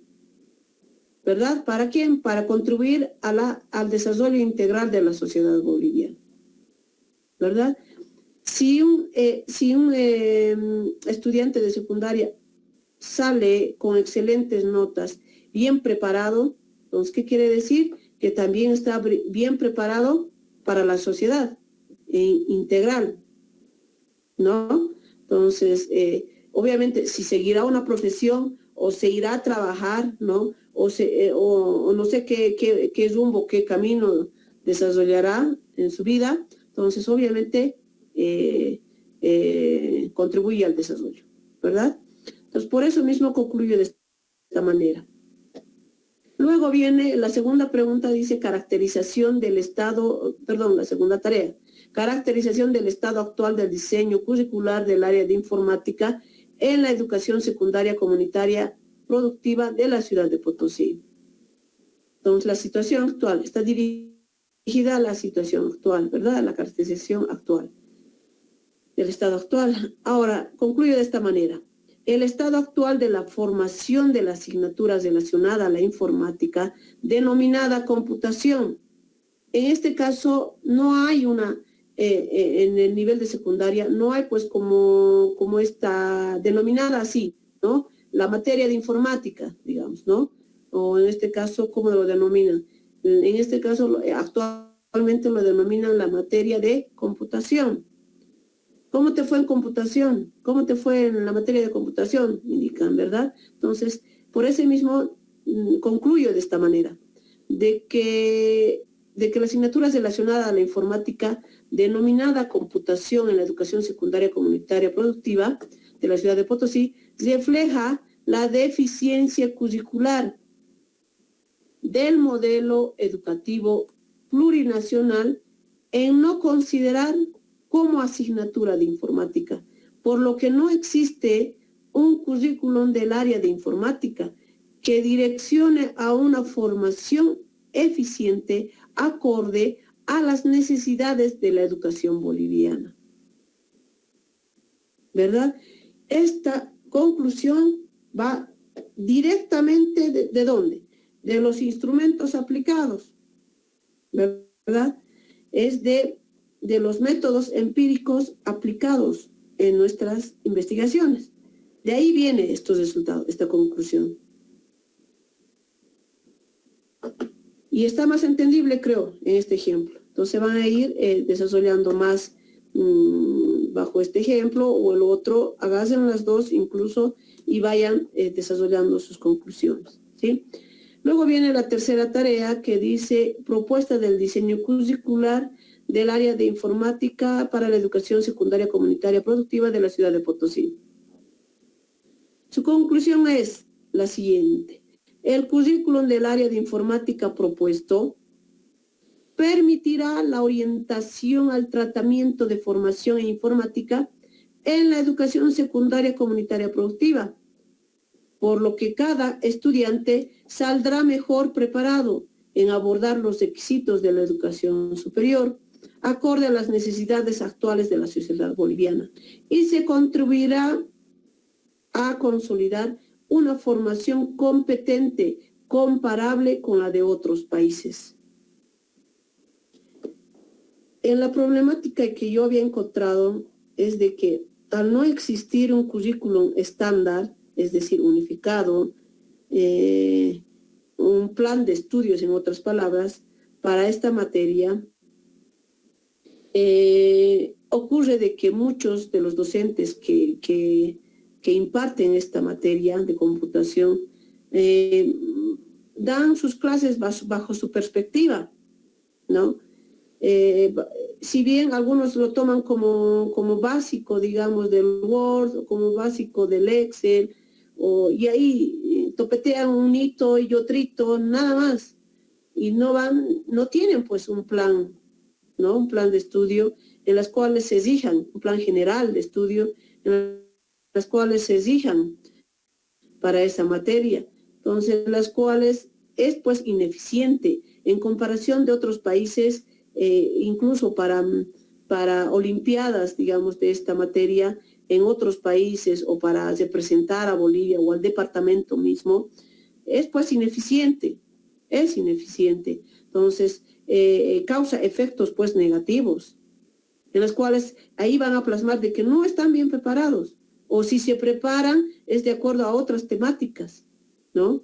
¿Verdad? ¿Para quién? Para contribuir al desarrollo integral de la sociedad boliviana. ¿Verdad? Si un estudiante de secundaria sale con excelentes notas, bien preparado, entonces, ¿qué quiere decir? Que también está bien preparado para la sociedad integral, ¿no? Entonces, obviamente, si seguirá una profesión o se irá a trabajar, ¿no? O no sé qué rumbo, qué camino desarrollará en su vida, entonces, obviamente, contribuye al desarrollo, ¿verdad? Entonces, por eso mismo concluyo de esta manera. Luego viene la segunda pregunta, dice caracterización del estado, la segunda tarea, caracterización del estado actual del diseño curricular del área de informática en la educación secundaria comunitaria productiva de la ciudad de Potosí. Entonces, la situación actual está dirigida a la situación actual, ¿verdad? A la caracterización actual del estado actual. Ahora, concluyo de esta manera. El estado actual de la formación de las asignaturas relacionadas a la informática, denominada computación. En este caso, no hay en el nivel de secundaria, no hay pues como está denominada así, ¿no? La materia de informática, digamos, ¿no? O en este caso, ¿cómo lo denominan? En este caso, actualmente lo denominan la materia de computación. ¿Cómo te fue en computación? ¿Cómo te fue en la materia de computación? Indican, ¿verdad? Entonces, por eso mismo concluyo de esta manera, de que la asignatura relacionada a la informática, denominada computación en la educación secundaria comunitaria productiva de la ciudad de Potosí, refleja la deficiencia curricular del modelo educativo plurinacional en no considerar como asignatura de informática, por lo que no existe un currículum del área de informática que direccione a una formación eficiente acorde a las necesidades de la educación boliviana. ¿Verdad? Esta conclusión va directamente ¿de dónde? De los instrumentos aplicados, ¿verdad? Es de los métodos empíricos aplicados en nuestras investigaciones. De ahí viene estos resultados, esta conclusión. Y está más entendible, creo, en este ejemplo. Entonces van a ir desarrollando más bajo este ejemplo o el otro, hagan las dos incluso y vayan desarrollando sus conclusiones, ¿sí? Luego viene la tercera tarea que dice propuesta del diseño curricular del área de informática para la educación secundaria comunitaria productiva de la ciudad de Potosí. Su conclusión es la siguiente. El currículum del área de informática propuesto permitirá la orientación al tratamiento de formación en informática en la educación secundaria comunitaria productiva, por lo que cada estudiante saldrá mejor preparado en abordar los requisitos de la educación superior, acorde a las necesidades actuales de la sociedad boliviana, y se contribuirá a consolidar una formación competente, comparable con la de otros países. En la problemática que yo había encontrado es de que al no existir un currículum estándar, es decir, unificado, un plan de estudios, en otras palabras, para esta materia, ocurre de que muchos de los docentes que imparten esta materia de computación dan sus clases bajo su perspectiva, ¿no? Si bien algunos lo toman como básico, digamos, del Word, o como básico del Excel, y ahí topetean un hito y otrito, nada más, y no tienen pues un plan, ¿no? Un plan de estudio en las cuales se exijan, un plan general de estudio en las cuales se exijan para esa materia, entonces las cuales es pues ineficiente en comparación de otros países, incluso para olimpiadas, digamos, de esta materia en otros países o para representar a Bolivia o al departamento mismo, es pues ineficiente, es ineficiente. Entonces, causa efectos pues negativos, en los cuales ahí van a plasmar de que no están bien preparados, o si se preparan es de acuerdo a otras temáticas, ¿no?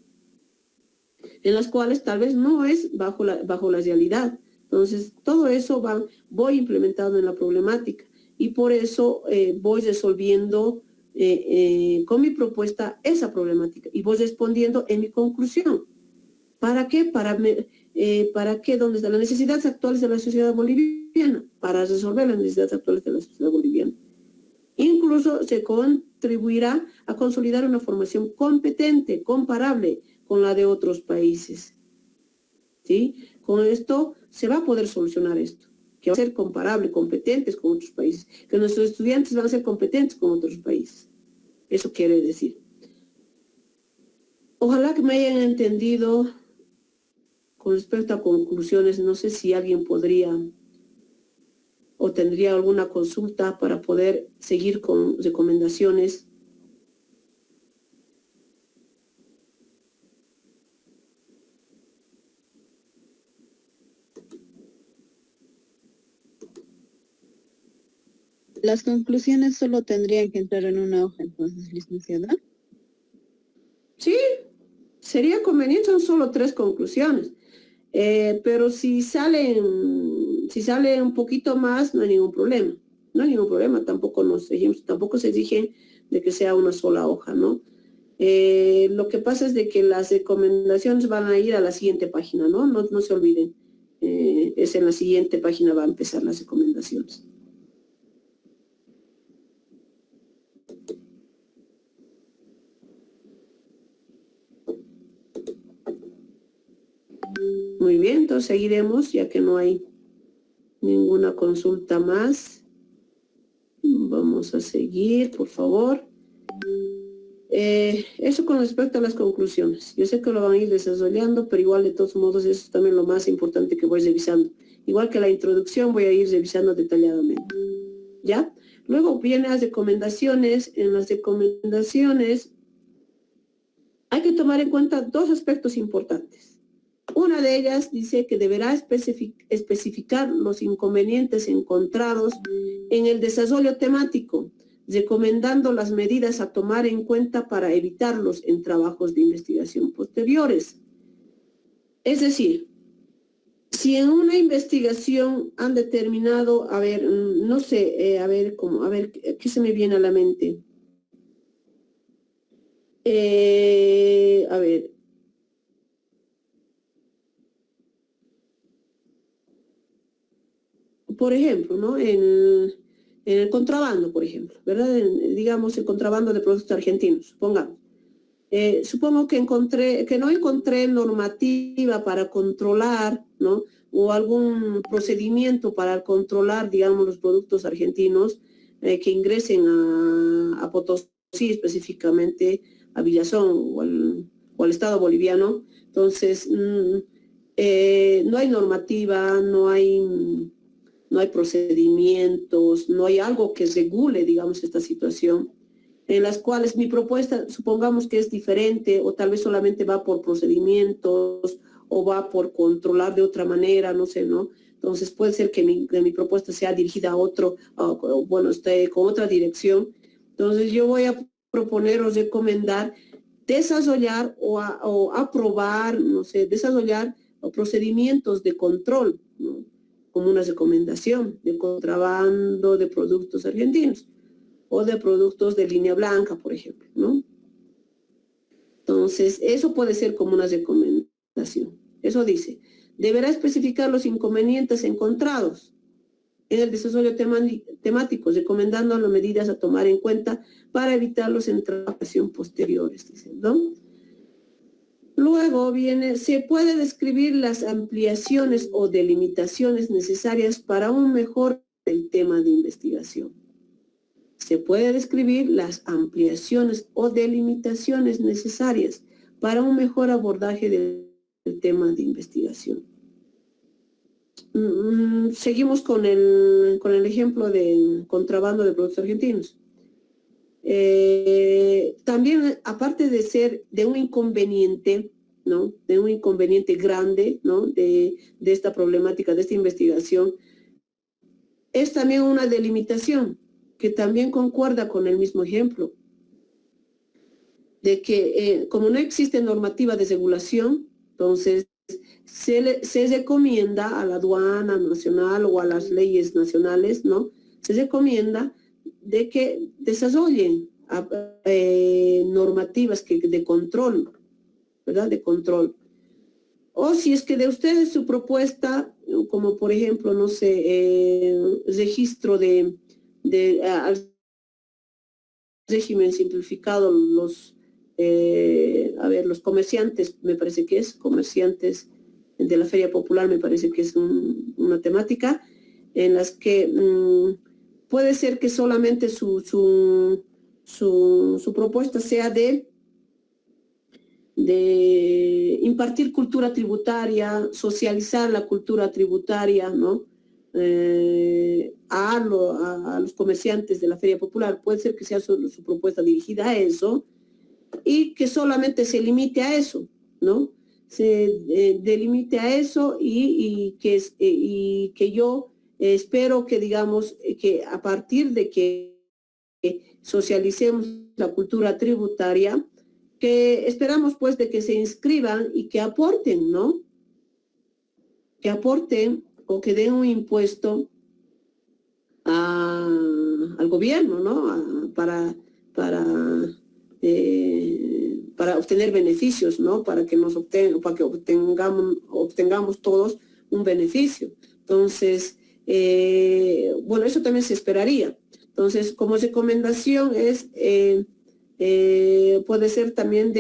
En las cuales tal vez no es bajo la realidad. Entonces, todo eso voy implementando en la problemática y por eso voy resolviendo con mi propuesta esa problemática y voy respondiendo en mi conclusión. ¿Para qué? ¿Para qué? ¿Dónde están las necesidades actuales de la sociedad boliviana? Para resolver las necesidades actuales de la sociedad boliviana. Incluso se contribuirá a consolidar una formación competente, comparable con la de otros países. ¿Sí? Con esto se va a poder solucionar esto, que va a ser comparable, competentes con otros países, que nuestros estudiantes van a ser competentes con otros países. Eso quiere decir. Ojalá que me hayan entendido con respecto a conclusiones. No sé si alguien podría o tendría alguna consulta para poder seguir con recomendaciones. Las conclusiones solo tendrían que entrar en una hoja, entonces, licenciada. Sí, sería conveniente, son solo 3 conclusiones. Pero si sale un poquito más, no hay ningún problema. No hay ningún problema, tampoco se exige de que sea una sola hoja, ¿no? Lo que pasa es de que las recomendaciones van a ir a la siguiente página, ¿no? No se olviden. Es en la siguiente página va a empezar las recomendaciones. Muy bien, entonces seguiremos, ya que no hay ninguna consulta más. Vamos a seguir, por favor. Eso con respecto a las conclusiones. Yo sé que lo van a ir desarrollando, pero igual de todos modos eso es también lo más importante que voy revisando. Igual que la introducción voy a ir revisando detalladamente. ¿Ya? Luego vienen las recomendaciones. En las recomendaciones hay que tomar en cuenta dos aspectos importantes. Una de ellas dice que deberá especificar los inconvenientes encontrados en el desarrollo temático, recomendando las medidas a tomar en cuenta para evitarlos en trabajos de investigación posteriores. Es decir, si en una investigación han determinado, a ver, no sé, a ver, ¿qué se me viene a la mente? A ver. Por ejemplo, ¿no? En el contrabando, por ejemplo, ¿verdad? Digamos, el contrabando de productos argentinos, supongamos. Supongo que no encontré normativa para controlar, ¿no? O algún procedimiento para controlar, digamos, los productos argentinos que ingresen a Potosí, específicamente a Villazón o al Estado boliviano. Entonces, no hay normativa, no hay procedimientos, no hay algo que regule, digamos, esta situación, en las cuales mi propuesta, supongamos que es diferente, o tal vez solamente va por procedimientos, o va por controlar de otra manera, no sé, ¿no? Entonces puede ser que mi propuesta sea dirigida a otro, bueno, esté con otra dirección. Entonces yo voy a proponer o recomendar desarrollar o aprobar, no sé, desarrollar procedimientos de control, ¿no? Como una recomendación de contrabando de productos argentinos o de productos de línea blanca, por ejemplo, ¿no? Entonces, eso puede ser como una recomendación. Eso dice, deberá especificar los inconvenientes encontrados en el desarrollo temático, recomendando las medidas a tomar en cuenta para evitarlos en trabajación posteriores, dicen, ¿no? Luego viene, se puede describir las ampliaciones o delimitaciones necesarias para un mejor del tema de investigación. Se puede describir las ampliaciones o delimitaciones necesarias para un mejor abordaje del tema de investigación. Seguimos con el ejemplo del contrabando de productos argentinos. También, aparte de ser de un inconveniente, ¿no? De un inconveniente grande, ¿no? De esta problemática, de esta investigación, es también una delimitación que también concuerda con el mismo ejemplo, de que como no existe normativa de regulación, entonces se recomienda a la aduana nacional o a las leyes nacionales, ¿no? Se recomienda de que desarrollen normativas de control, ¿verdad? De control. O si es que de ustedes su propuesta, como por ejemplo, no sé, registro al régimen simplificado, los comerciantes, me parece que es, comerciantes de la Feria Popular, me parece que es una temática en las que puede ser que solamente su propuesta sea de impartir cultura tributaria, socializar la cultura tributaria, ¿no? A los comerciantes de la Feria Popular. Puede ser que sea su propuesta dirigida a eso y que solamente se limite a eso, ¿no? Se delimite a eso y que yo espero que, digamos, que a partir de que socialicemos la cultura tributaria, que esperamos pues de que se inscriban y que aporten, ¿no? Que aporten o que den un impuesto al gobierno, ¿no? Para obtener beneficios, ¿no? Para que obtengamos todos un beneficio. Entonces, bueno, eso también se esperaría. Entonces, como recomendación es, puede ser también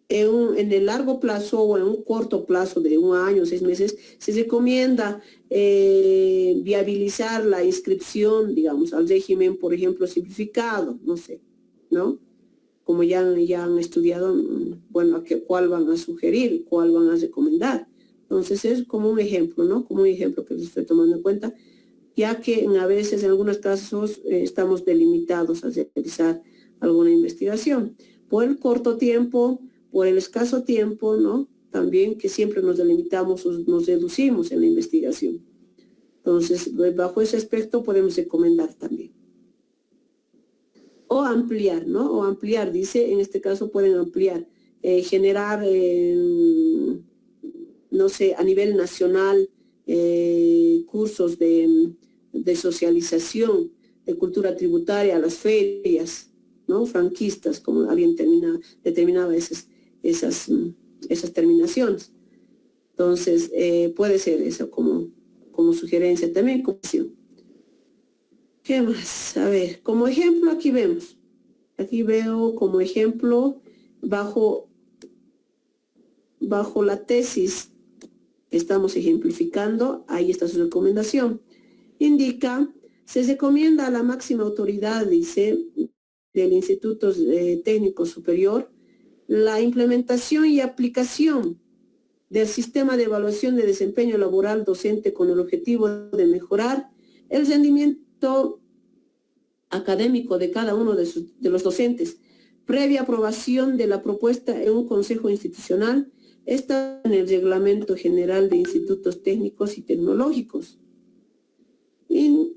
en el largo plazo o en un corto plazo de 1 año, 6 meses, se recomienda viabilizar la inscripción, digamos, al régimen, por ejemplo, simplificado, no sé, ¿no? Como ya han estudiado, bueno, cuál van a sugerir, cuál van a recomendar. Entonces es como un ejemplo, ¿no? Como un ejemplo que les estoy tomando en cuenta, ya que a veces, en algunos casos, estamos delimitados a realizar alguna investigación. Por el corto tiempo, por el escaso tiempo, ¿no? También que siempre nos delimitamos o nos reducimos en la investigación. Entonces, bajo ese aspecto podemos recomendar también. O ampliar, ¿no? O ampliar, dice, en este caso pueden ampliar, generar, no sé, a nivel nacional, cursos de socialización, de cultura tributaria, las ferias, ¿no? Franquistas, como alguien determinaba esas terminaciones. Entonces, puede ser eso como sugerencia también, como opción. ¿Qué más? A ver, como ejemplo aquí vemos. Aquí veo como ejemplo bajo la tesis que estamos ejemplificando, ahí está su recomendación. Indica, se recomienda a la máxima autoridad, dice, del Instituto Técnico Superior, la implementación y aplicación del sistema de evaluación de desempeño laboral docente con el objetivo de mejorar el rendimiento académico de cada uno de los docentes, previa aprobación de la propuesta en un consejo institucional, está en el Reglamento General de Institutos Técnicos y Tecnológicos. Y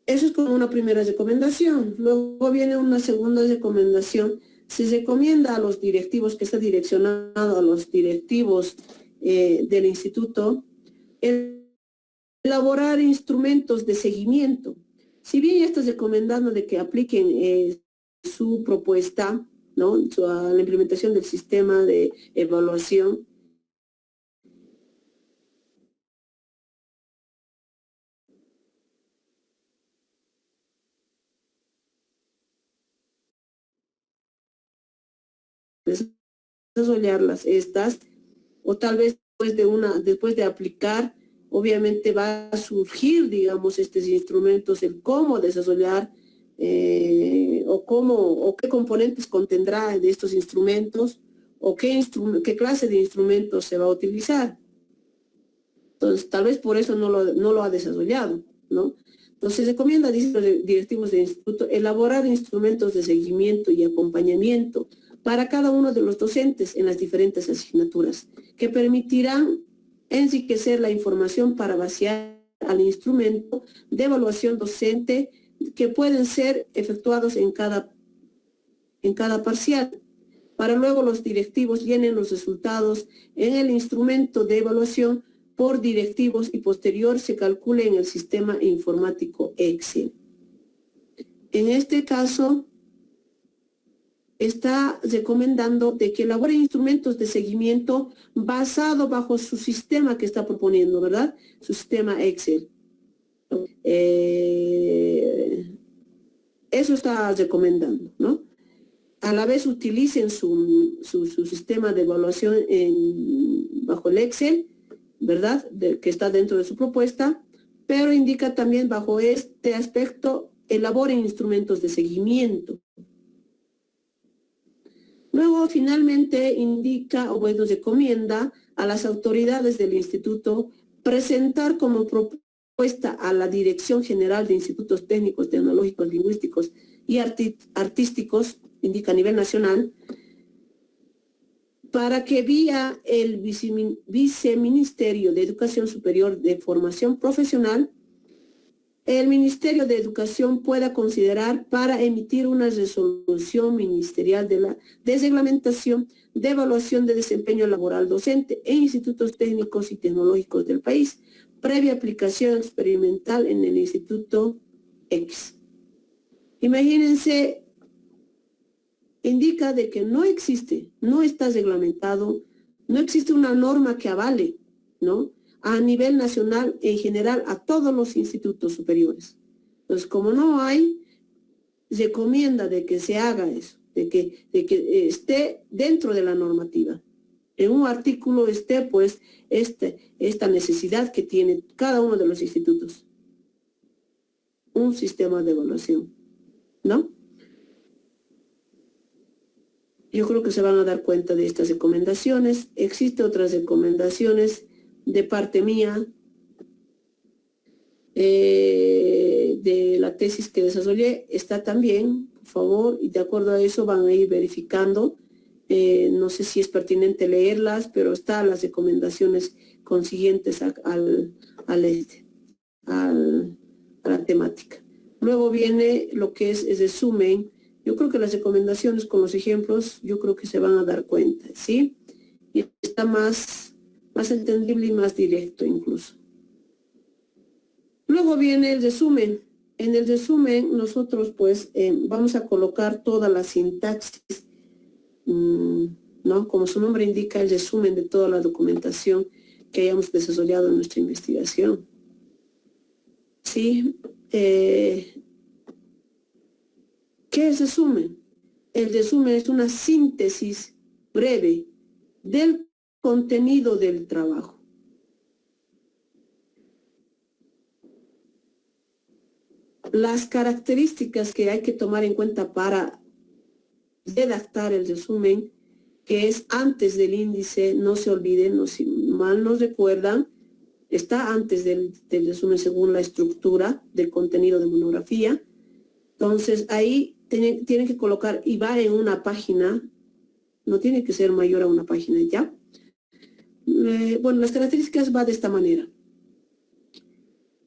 eso es como una primera recomendación. Luego viene una segunda recomendación. Se recomienda a los directivos, que está direccionado a los directivos del instituto, elaborar instrumentos de seguimiento. Si bien ya está recomendando de que apliquen su propuesta, ¿no? A la implementación del sistema de evaluación, desarrollarlas estas, o tal vez después de aplicar, obviamente va a surgir, digamos, estos instrumentos, el cómo desarrollar o qué componentes contendrá de estos instrumentos, o qué clase de instrumentos se va a utilizar. Entonces, tal vez por eso no lo ha desarrollado, ¿no? Entonces, recomienda, dice los directivos del instituto, elaborar instrumentos de seguimiento y acompañamiento para cada uno de los docentes en las diferentes asignaturas, que permitirán enriquecer la información para vaciar al instrumento de evaluación docente que pueden ser efectuados en cada parcial, para luego los directivos llenen los resultados en el instrumento de evaluación por directivos y posterior se calcule en el sistema informático Excel. En este caso, está recomendando de que elabore instrumentos de seguimiento basado bajo su sistema que está proponiendo, ¿verdad? Su sistema Excel. Eso está recomendando, ¿no? A la vez utilicen su sistema de evaluación bajo el Excel, ¿verdad? Que está dentro de su propuesta, pero indica también bajo este aspecto, elaboren instrumentos de seguimiento. Luego, finalmente, indica o bueno, recomienda a las autoridades del instituto presentar como propuesta a la Dirección General de Institutos Técnicos, Tecnológicos, Lingüísticos y Artísticos, indica a nivel nacional, para que vía el Viceministerio de Educación Superior de Formación Profesional, el Ministerio de Educación pueda considerar para emitir una resolución ministerial de la desreglamentación de evaluación de desempeño laboral docente en institutos técnicos y tecnológicos del país, previa aplicación experimental en el Instituto X. Imagínense, indica de que no está reglamentado, no existe una norma que avale, ¿no? A nivel nacional, en general, a todos los institutos superiores. Entonces, como no hay, recomienda de que se haga eso, de que esté dentro de la normativa. En un artículo esté, pues, esta necesidad que tiene cada uno de los institutos. Un sistema de evaluación, ¿no? Yo creo que se van a dar cuenta de estas recomendaciones. Existen otras recomendaciones de parte mía, de la tesis que desarrollé, está también, por favor, y de acuerdo a eso van a ir verificando. No sé si es pertinente leerlas, pero están las recomendaciones consiguientes a la temática. Luego viene lo que es resumen. Yo creo que las recomendaciones con los ejemplos, yo creo que se van a dar cuenta, ¿sí? Y está más entendible y más directo incluso. Luego viene el resumen. En el resumen nosotros pues vamos a colocar toda la sintaxis, ¿no? Como su nombre indica, el resumen de toda la documentación que hayamos desarrollado en nuestra investigación. ¿Sí? ¿Qué es resumen? El resumen es una síntesis breve del contenido del trabajo. Las características que hay que tomar en cuenta para redactar el resumen, que es antes del índice, no se olviden, no, si mal nos recuerdan, está antes del resumen según la estructura del contenido de monografía. Entonces ahí tienen que colocar, y va en una página, no tiene que ser mayor a una página, ¿ya? Bueno, las características va de esta manera.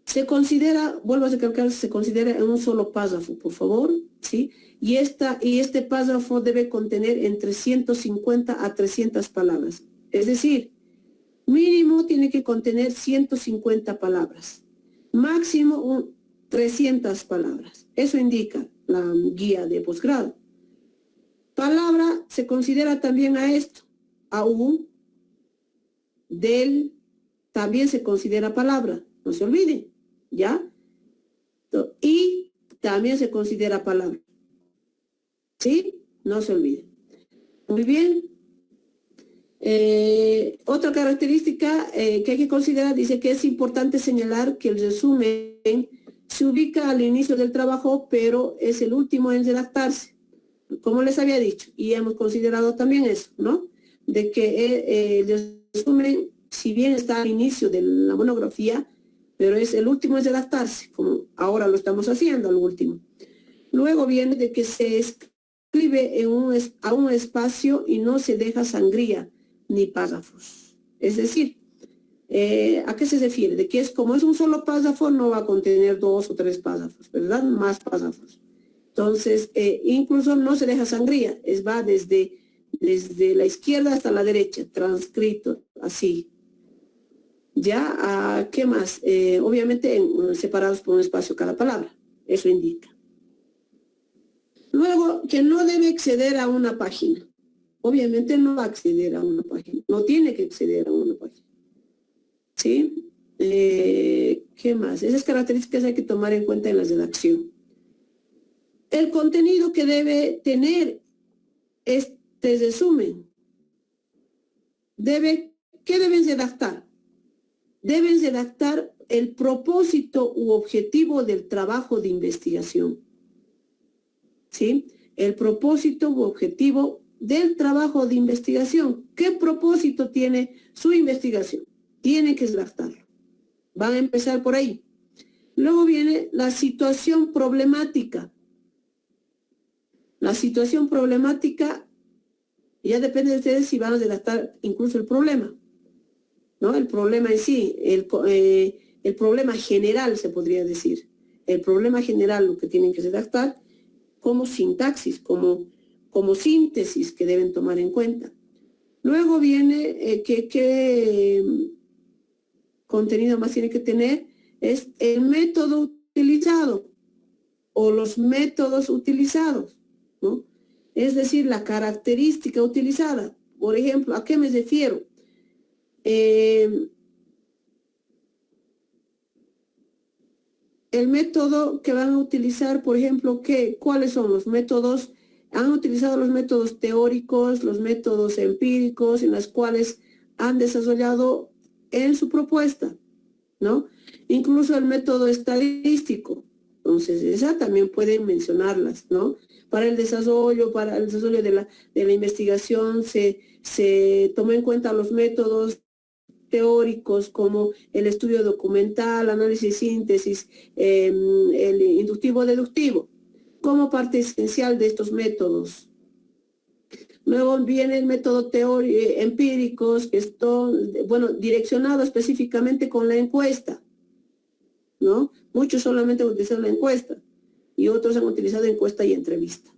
Se considera, vuelvo a recalcar, se considera en un solo párrafo, por favor, ¿sí? Y este párrafo debe contener entre 150 a 300 palabras. Es decir, mínimo tiene que contener 150 palabras. Máximo 300 palabras. Eso indica la guía de posgrado. Palabra se considera también a esto. Aún, del, también se considera palabra. No se olviden. ¿Ya? Y también se considera palabra. ¿Sí? No se olviden. Muy bien. Otra característica que hay que considerar, dice que es importante señalar que el resumen se ubica al inicio del trabajo, pero es el último en redactarse, como les había dicho, y hemos considerado también eso, ¿no? De que el resumen, si bien está al inicio de la monografía, pero es el último en redactarse, como ahora lo estamos haciendo, al último. Luego viene de que se escribe a un espacio y no se deja sangría ni párrafos. Es decir, ¿a qué se refiere? De que como es un solo párrafo, no va a contener 2 o 3 párrafos, ¿verdad? Más párrafos. Entonces, incluso no se deja sangría, va desde la izquierda hasta la derecha, transcrito, así. Ya, ¿qué más? Obviamente separados por un espacio cada palabra, eso indica. Luego, que no debe acceder a una página. Obviamente no va a acceder a una página, no tiene que acceder a una página. ¿Sí? ¿Qué más? Esas características hay que tomar en cuenta en la redacción. El contenido que debe tener este resumen. ¿Qué deben redactar? Deben redactar el propósito u objetivo del trabajo de investigación. ¿Sí? El propósito u objetivo del trabajo de investigación. ¿Qué propósito tiene su investigación? Tiene que redactarlo. Van a empezar por ahí. Luego viene la situación problemática. La situación problemática ya depende de ustedes si van a redactar incluso el problema, ¿no? El problema en sí, el problema general se podría decir. El problema general lo que tienen que redactar como sintaxis, como síntesis que deben tomar en cuenta. Luego viene qué contenido más tiene que tener, es el método utilizado o los métodos utilizados, ¿no? Es decir, la característica utilizada. Por ejemplo, ¿a qué me refiero? El método que van a utilizar, por ejemplo, ¿cuáles son los métodos? Han utilizado los métodos teóricos, los métodos empíricos, en los cuales han desarrollado en su propuesta, ¿no? Incluso el método estadístico. Entonces, esa también pueden mencionarlas, ¿no? Para el desarrollo de la investigación se tomó en cuenta los métodos teóricos como el estudio documental, análisis, síntesis, el inductivo-deductivo, como parte esencial de estos métodos. Luego viene el método empíricos, que están, bueno, direccionado específicamente con la encuesta, ¿no? Muchos solamente utilizan la encuesta y otros han utilizado encuesta y entrevista,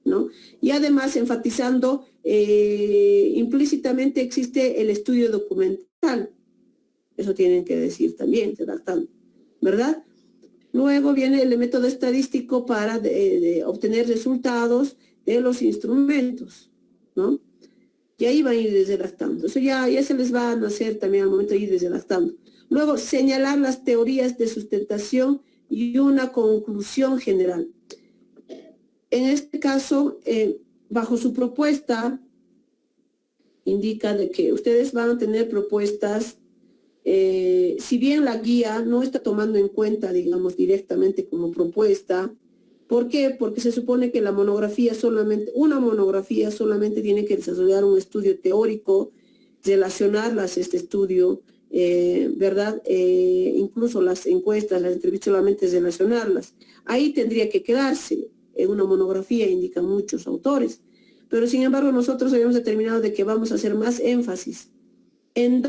¿no? Y además enfatizando, implícitamente existe el estudio documental. Eso tienen que decir también, redactando, ¿verdad? Luego viene el método estadístico para de obtener resultados de los instrumentos, ¿no? Y ahí van a ir redactando. Eso ya se les va a nacer también al momento de ir redactando. Luego, señalar las teorías de sustentación y una conclusión general. En este caso, bajo su propuesta, indica de que ustedes van a tener propuestas, si bien la guía no está tomando en cuenta, digamos, directamente como propuesta. ¿Por qué? Porque se supone que una monografía solamente tiene que desarrollar un estudio teórico, relacionarlas a este estudio, ¿verdad? Incluso las encuestas, las entrevistas, solamente relacionarlas. Ahí tendría que quedarse. En una monografía, indican muchos autores. Pero sin embargo, nosotros habíamos determinado de que vamos a hacer más énfasis en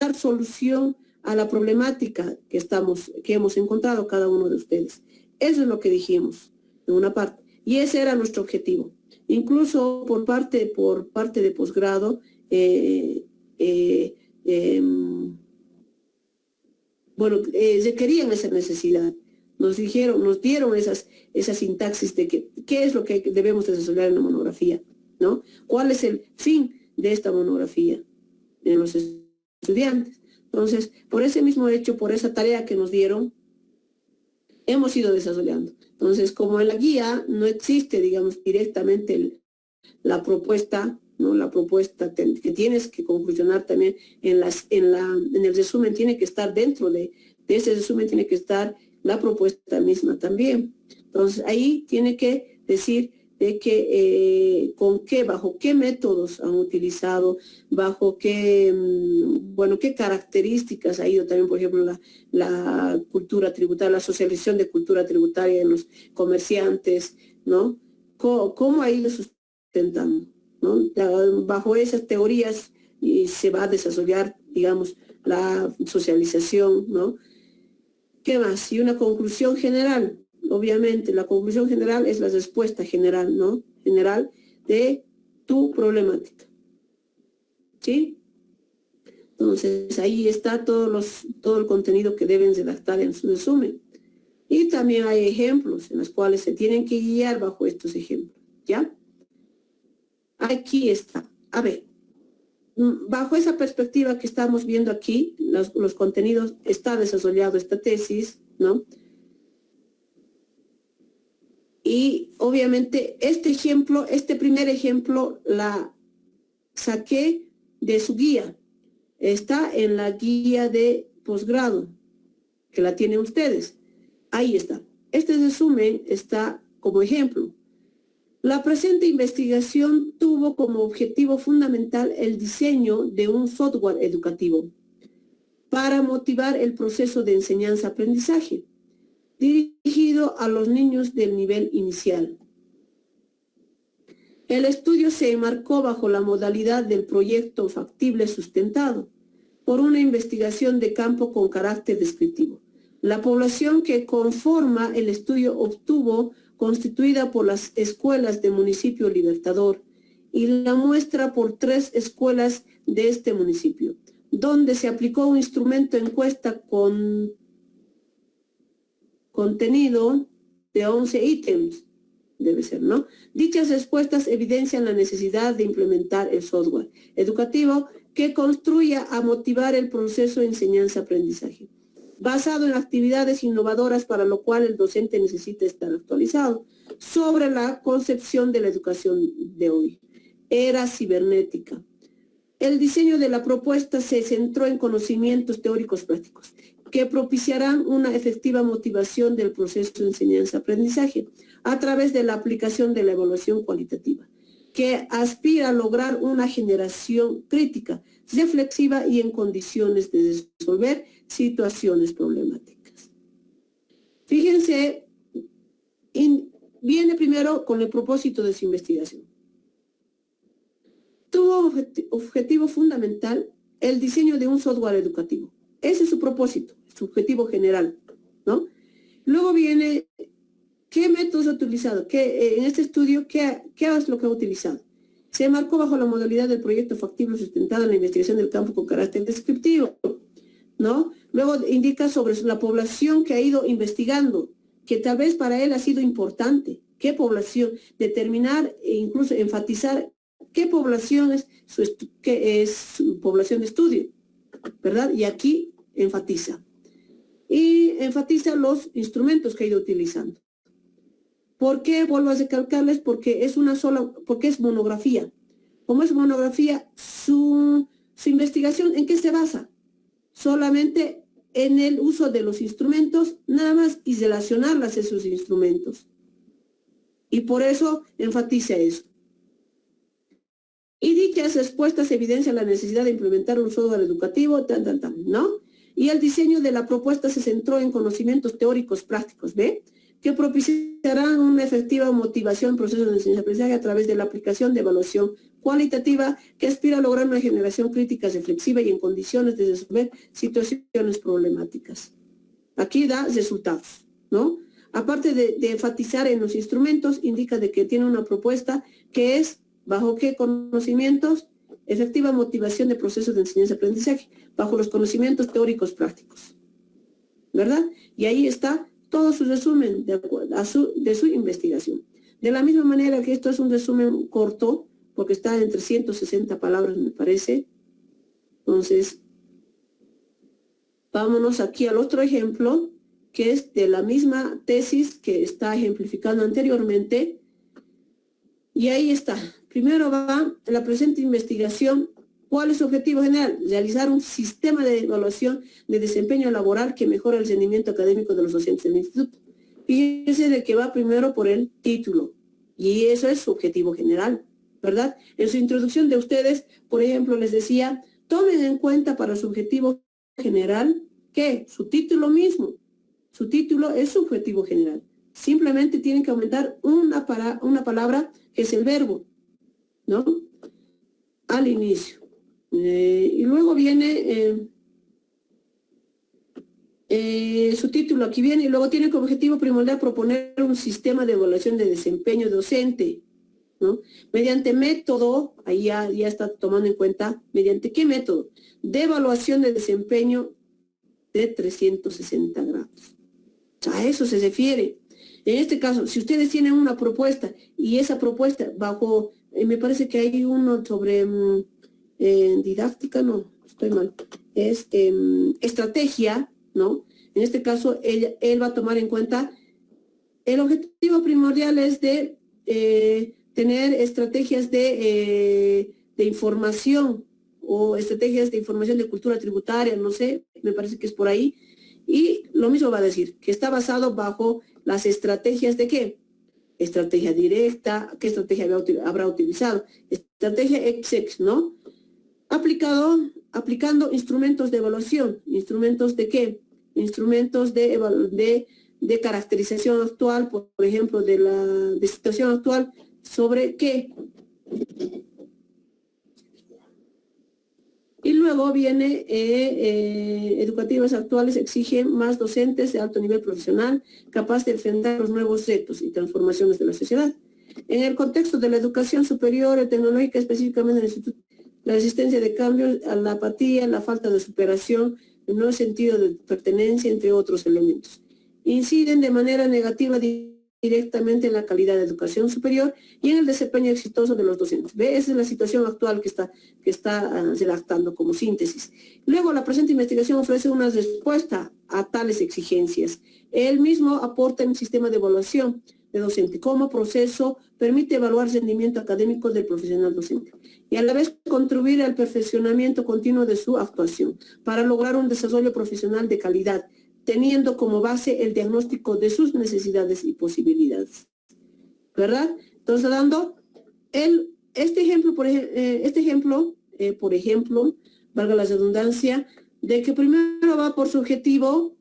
dar solución a la problemática que hemos encontrado cada uno de ustedes. Eso es lo que dijimos en una parte. Y ese era nuestro objetivo. Incluso por parte de posgrado, requerían esa necesidad. Nos dieron esa sintaxis de qué es lo que debemos desarrollar en la monografía, ¿no? ¿Cuál es el fin de esta monografía en los estudiantes? Entonces, por ese mismo hecho, por esa tarea que nos dieron, hemos ido desarrollando. Entonces, como en la guía no existe, digamos, directamente la propuesta, ¿no? La propuesta que tienes que conclusionar también en el resumen tiene que estar dentro de ese resumen, tiene que estar la propuesta misma también. Entonces, ahí tiene que decir de que bajo qué métodos han utilizado, bajo qué características ha ido también, por ejemplo, la cultura tributaria, la socialización de cultura tributaria en los comerciantes, ¿no? ¿Cómo ha ido sustentando, ¿no? Bajo esas teorías se va a desarrollar, digamos, la socialización, ¿no? ¿Qué más? Y una conclusión general. Obviamente, la conclusión general es la respuesta general, ¿no? General de tu problemática. ¿Sí? Entonces, ahí está todo el contenido que deben redactar en su resumen. Y también hay ejemplos en los cuales se tienen que guiar bajo estos ejemplos, ¿ya? Aquí está. A ver, bajo esa perspectiva que estamos viendo aquí, los contenidos, está desarrollado esta tesis, ¿no? Y obviamente este primer ejemplo la saqué de su guía. Está en la guía de posgrado, que la tienen ustedes. Ahí está. Este resumen está como ejemplo. La presente investigación tuvo como objetivo fundamental el diseño de un software educativo para motivar el proceso de enseñanza-aprendizaje dirigido a los niños del nivel inicial. El estudio se enmarcó bajo la modalidad del proyecto factible sustentado por una investigación de campo con carácter descriptivo. La población que conforma el estudio obtuvo constituida por las escuelas del municipio Libertador y la muestra por 3 escuelas de este municipio, donde se aplicó un instrumento encuesta con contenido de 11 ítems, debe ser, ¿no? Dichas respuestas evidencian la necesidad de implementar el software educativo que construya a motivar el proceso de enseñanza-aprendizaje, basado en actividades innovadoras para lo cual el docente necesita estar actualizado sobre la concepción de la educación de hoy. Era cibernética. El diseño de la propuesta se centró en conocimientos teóricos prácticos que propiciarán una efectiva motivación del proceso de enseñanza-aprendizaje a través de la aplicación de la evaluación cualitativa, que aspira a lograr una generación crítica, reflexiva y en condiciones de resolver situaciones problemáticas. Fíjense, viene primero con el propósito de su investigación. Tuvo objetivo fundamental el diseño de un software educativo. Ese es su propósito, su objetivo general, ¿no? Luego viene, ¿qué métodos ha utilizado? En este estudio, ¿qué es lo que ha utilizado? Se marcó bajo la modalidad del proyecto factible sustentado en la investigación del campo con carácter descriptivo, ¿no? Luego indica sobre la población que ha ido investigando, que tal vez para él ha sido importante. ¿Qué población? Determinar e incluso enfatizar qué población es su población de estudio, ¿verdad? Y aquí enfatiza. Y enfatiza los instrumentos que ha ido utilizando. ¿Por qué? Vuelvo a recalcarles, porque es porque es monografía. Como es monografía, su investigación, ¿en qué se basa? Solamente en el uso de los instrumentos, nada más, y relacionarlas a esos instrumentos. Y por eso enfatiza eso. Y dichas respuestas evidencian la necesidad de implementar un software educativo, ¿no? Y el diseño de la propuesta se centró en conocimientos teóricos prácticos, ¿ve? Que propiciarán una efectiva motivación en procesos de enseñanza-aprendizaje a través de la aplicación de evaluación cualitativa que aspira a lograr una generación crítica, reflexiva y en condiciones de resolver situaciones problemáticas. Aquí da resultados, ¿no? Aparte de enfatizar en los instrumentos, indica de que tiene una propuesta que es, ¿bajo qué conocimientos? Efectiva motivación de procesos de enseñanza-aprendizaje, bajo los conocimientos teóricos prácticos, ¿verdad? Y ahí está todo su resumen de su investigación. De la misma manera que esto es un resumen corto, porque está en 360 palabras, me parece. Entonces, vámonos aquí al otro ejemplo, que es de la misma tesis que está ejemplificando anteriormente. Y ahí está. Primero va la presente investigación. ¿Cuál es su objetivo general? Realizar un sistema de evaluación de desempeño laboral que mejore el rendimiento académico de los docentes del instituto. Fíjense de que va primero por el título. Y eso es su objetivo general, ¿verdad? En su introducción de ustedes, por ejemplo, les decía, tomen en cuenta para su objetivo general, ¿qué? Su título mismo. Su título es su objetivo general. Simplemente tienen que aumentar una palabra que es el verbo, ¿no? Al inicio. Y luego viene su título, aquí viene, y luego tiene como objetivo primordial proponer un sistema de evaluación de desempeño docente, ¿no? Mediante método, ahí ya está tomando en cuenta, ¿mediante qué método? De evaluación de desempeño de 360 grados. A eso se refiere. En este caso, si ustedes tienen una propuesta, y esa propuesta bajo, me parece que hay uno sobre... didáctica, no, estoy mal, es estrategia, ¿no? En este caso, él va a tomar en cuenta, el objetivo primordial es de tener estrategias de información o estrategias de información de cultura tributaria, no sé, me parece que es por ahí, y lo mismo va a decir, que está basado bajo las estrategias de ¿qué? Estrategia directa, ¿qué estrategia habrá utilizado? Estrategia XX, ¿no? Aplicando instrumentos de evaluación. ¿Instrumentos de qué? Instrumentos de caracterización actual, por ejemplo, de situación actual, ¿sobre qué? Y luego viene educativas actuales exigen más docentes de alto nivel profesional, capaz de enfrentar los nuevos retos y transformaciones de la sociedad. En el contexto de la educación superior y tecnológica, específicamente en el Instituto, la resistencia de cambios, a la apatía, la falta de superación, el nuevo sentido de pertenencia, entre otros elementos, inciden de manera negativa directamente en la calidad de educación superior y en el desempeño exitoso de los docentes. ¿Ve? Esa es la situación actual que está redactando como síntesis. Luego, la presente investigación ofrece una respuesta a tales exigencias. Él mismo aporta un sistema de evaluación de docente como proceso permite evaluar el rendimiento académico del profesional docente y a la vez contribuir al perfeccionamiento continuo de su actuación para lograr un desarrollo profesional de calidad, teniendo como base el diagnóstico de sus necesidades y posibilidades. ¿Verdad? Entonces, dando este ejemplo, por ejemplo, valga la redundancia, de que primero va por su objetivo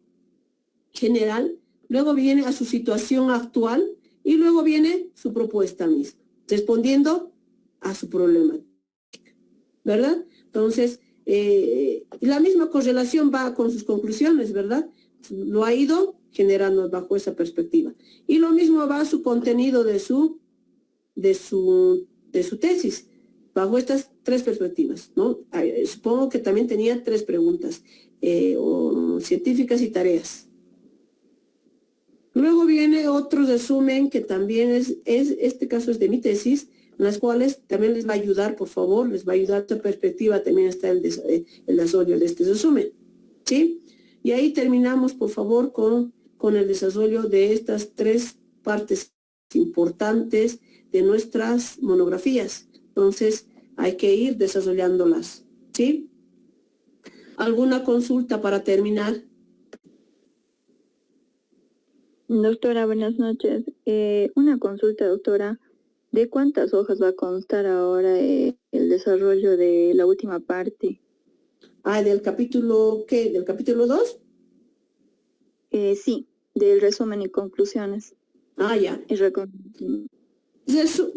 general, luego viene a su situación actual y luego viene su propuesta misma, respondiendo a su problema, ¿verdad? Entonces, la misma correlación va con sus conclusiones, ¿verdad? Lo ha ido generando bajo esa perspectiva. Y lo mismo va a su contenido de su tesis, bajo estas tres perspectivas, ¿no? Supongo que también tenía tres preguntas, científicas y tareas. Luego viene otro resumen que también este caso es de mi tesis, en las cuales también les va a ayudar, por favor, les va a ayudar esta perspectiva, también está el desarrollo de este resumen, ¿sí? Y ahí terminamos, por favor, con el desarrollo de estas tres partes importantes de nuestras monografías. Entonces, hay que ir desarrollándolas, ¿sí? ¿Alguna consulta para terminar? Doctora, buenas noches. Una consulta, doctora. ¿De cuántas hojas va a constar ahora el desarrollo de la última parte? ¿Del capítulo qué? ¿Del capítulo 2? Sí, del resumen y conclusiones. Ya. Y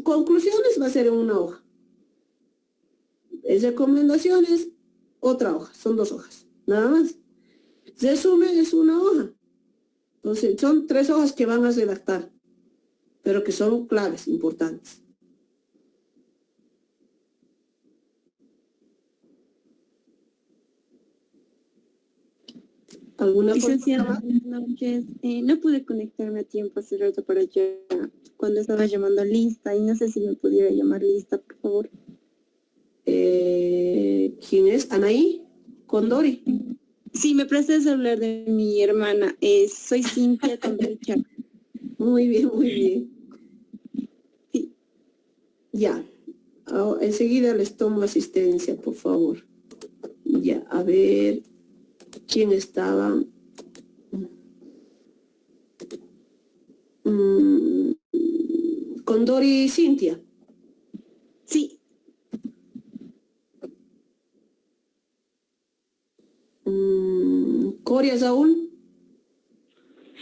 Conclusiones va a ser en una hoja. Recomendaciones, otra hoja. Son 2 hojas, nada más. Resumen es una hoja. Entonces, son 3 hojas que van a redactar, pero que son claves, importantes. ¿Alguna Licenciada, buenas noches. No pude conectarme a tiempo hace rato para allá cuando estaba llamando a lista y no sé si me pudiera llamar lista, por favor. ¿Quién es? ¿Anaí? ¿Condori? Sí, me presté el celular de mi hermana. Soy Cintia Condori Chávez. Muy bien, muy bien. Sí. Ya. Enseguida les tomo asistencia, por favor. Ya, a ver. ¿Quién estaba? Condori Cintia. Sí. Coria Saúl.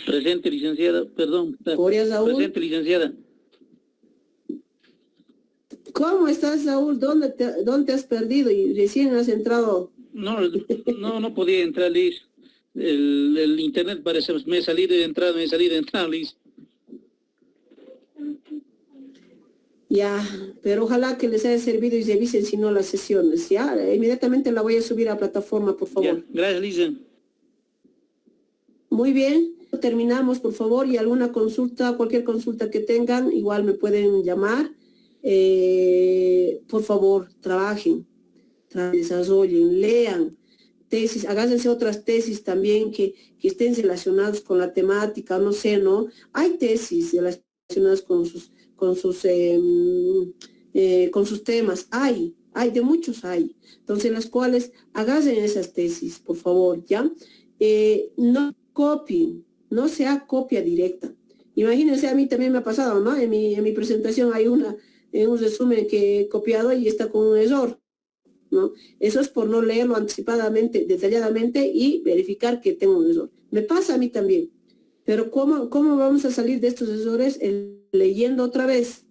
Presente, licenciada. Perdón. Coria Saúl. Presente, licenciada. ¿Cómo estás, Saúl? ¿Dónde has perdido? Y recién has entrado. No podía entrar, Liz. El internet parece, me he salido de entrada, Liz. Ya, pero ojalá que les haya servido y revisen si no las sesiones, ¿ya? Inmediatamente la voy a subir a la plataforma, por favor. Ya, gracias, Liz. Muy bien, terminamos, por favor, y alguna consulta, cualquier consulta que tengan, igual me pueden llamar. Por favor, trabajen, desarrollen, lean tesis, háganse otras tesis también que estén relacionadas con la temática, no sé, ¿no? Hay tesis relacionadas con sus temas, hay de muchos hay. Entonces, las cuales hagan esas tesis, por favor, ¿ya? No copien, no sea copia directa. Imagínense, a mí también me ha pasado, ¿no? En mi presentación hay un resumen que he copiado y está con un error, ¿no? Eso es por no leerlo anticipadamente, detalladamente y verificar que tengo un error. Me pasa a mí también. Pero ¿cómo vamos a salir de estos errores? Leyendo otra vez,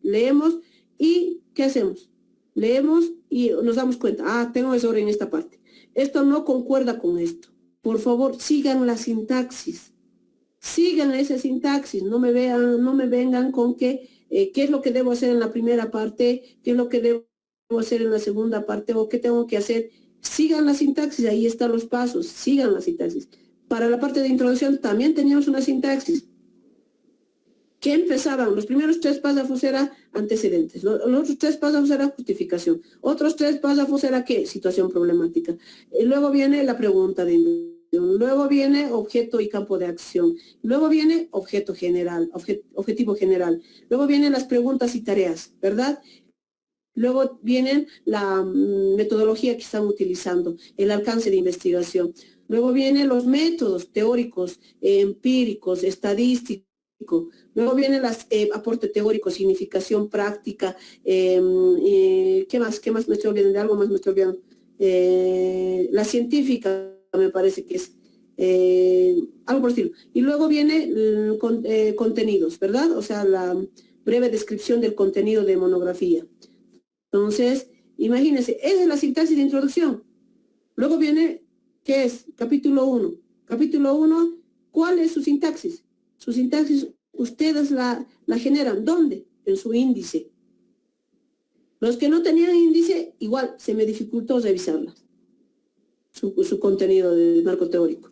leemos y ¿qué hacemos? Leemos y nos damos cuenta, tengo error en esta parte. Esto no concuerda con esto. Por favor, sigan la sintaxis. Sigan esa sintaxis, no me vengan con qué es lo que debo hacer en la primera parte, qué es lo que debo hacer en la segunda parte o qué tengo que hacer. Sigan la sintaxis, ahí están los pasos, sigan la sintaxis. Para la parte de introducción también teníamos una sintaxis. ¿Qué empezaban? Los primeros 3 párrafos eran antecedentes, los otros 3 párrafos era justificación, otros 3 párrafos era ¿qué? Situación problemática. Y luego viene la pregunta de luego viene objeto y campo de acción, luego viene objeto general, objetivo general, luego vienen las preguntas y tareas, ¿verdad? Luego vienen la metodología que están utilizando, el alcance de investigación. Luego vienen los métodos teóricos, empíricos, estadísticos. Luego vienen las aporte teórico, significación práctica. ¿Qué más? ¿Qué más me estoy olvidando? De algo más me estoy olvidando. La científica me parece que es algo por el estilo. Y luego viene contenidos, ¿verdad? O sea, la breve descripción del contenido de monografía. Entonces, imagínense, esa es la sintaxis de introducción. Luego viene, ¿qué es? Capítulo 1. Capítulo 1, ¿cuál es su sintaxis? Su sintaxis, ustedes la generan. ¿Dónde? En su índice. Los que no tenían índice, igual, se me dificultó revisarla. Su contenido de marco teórico.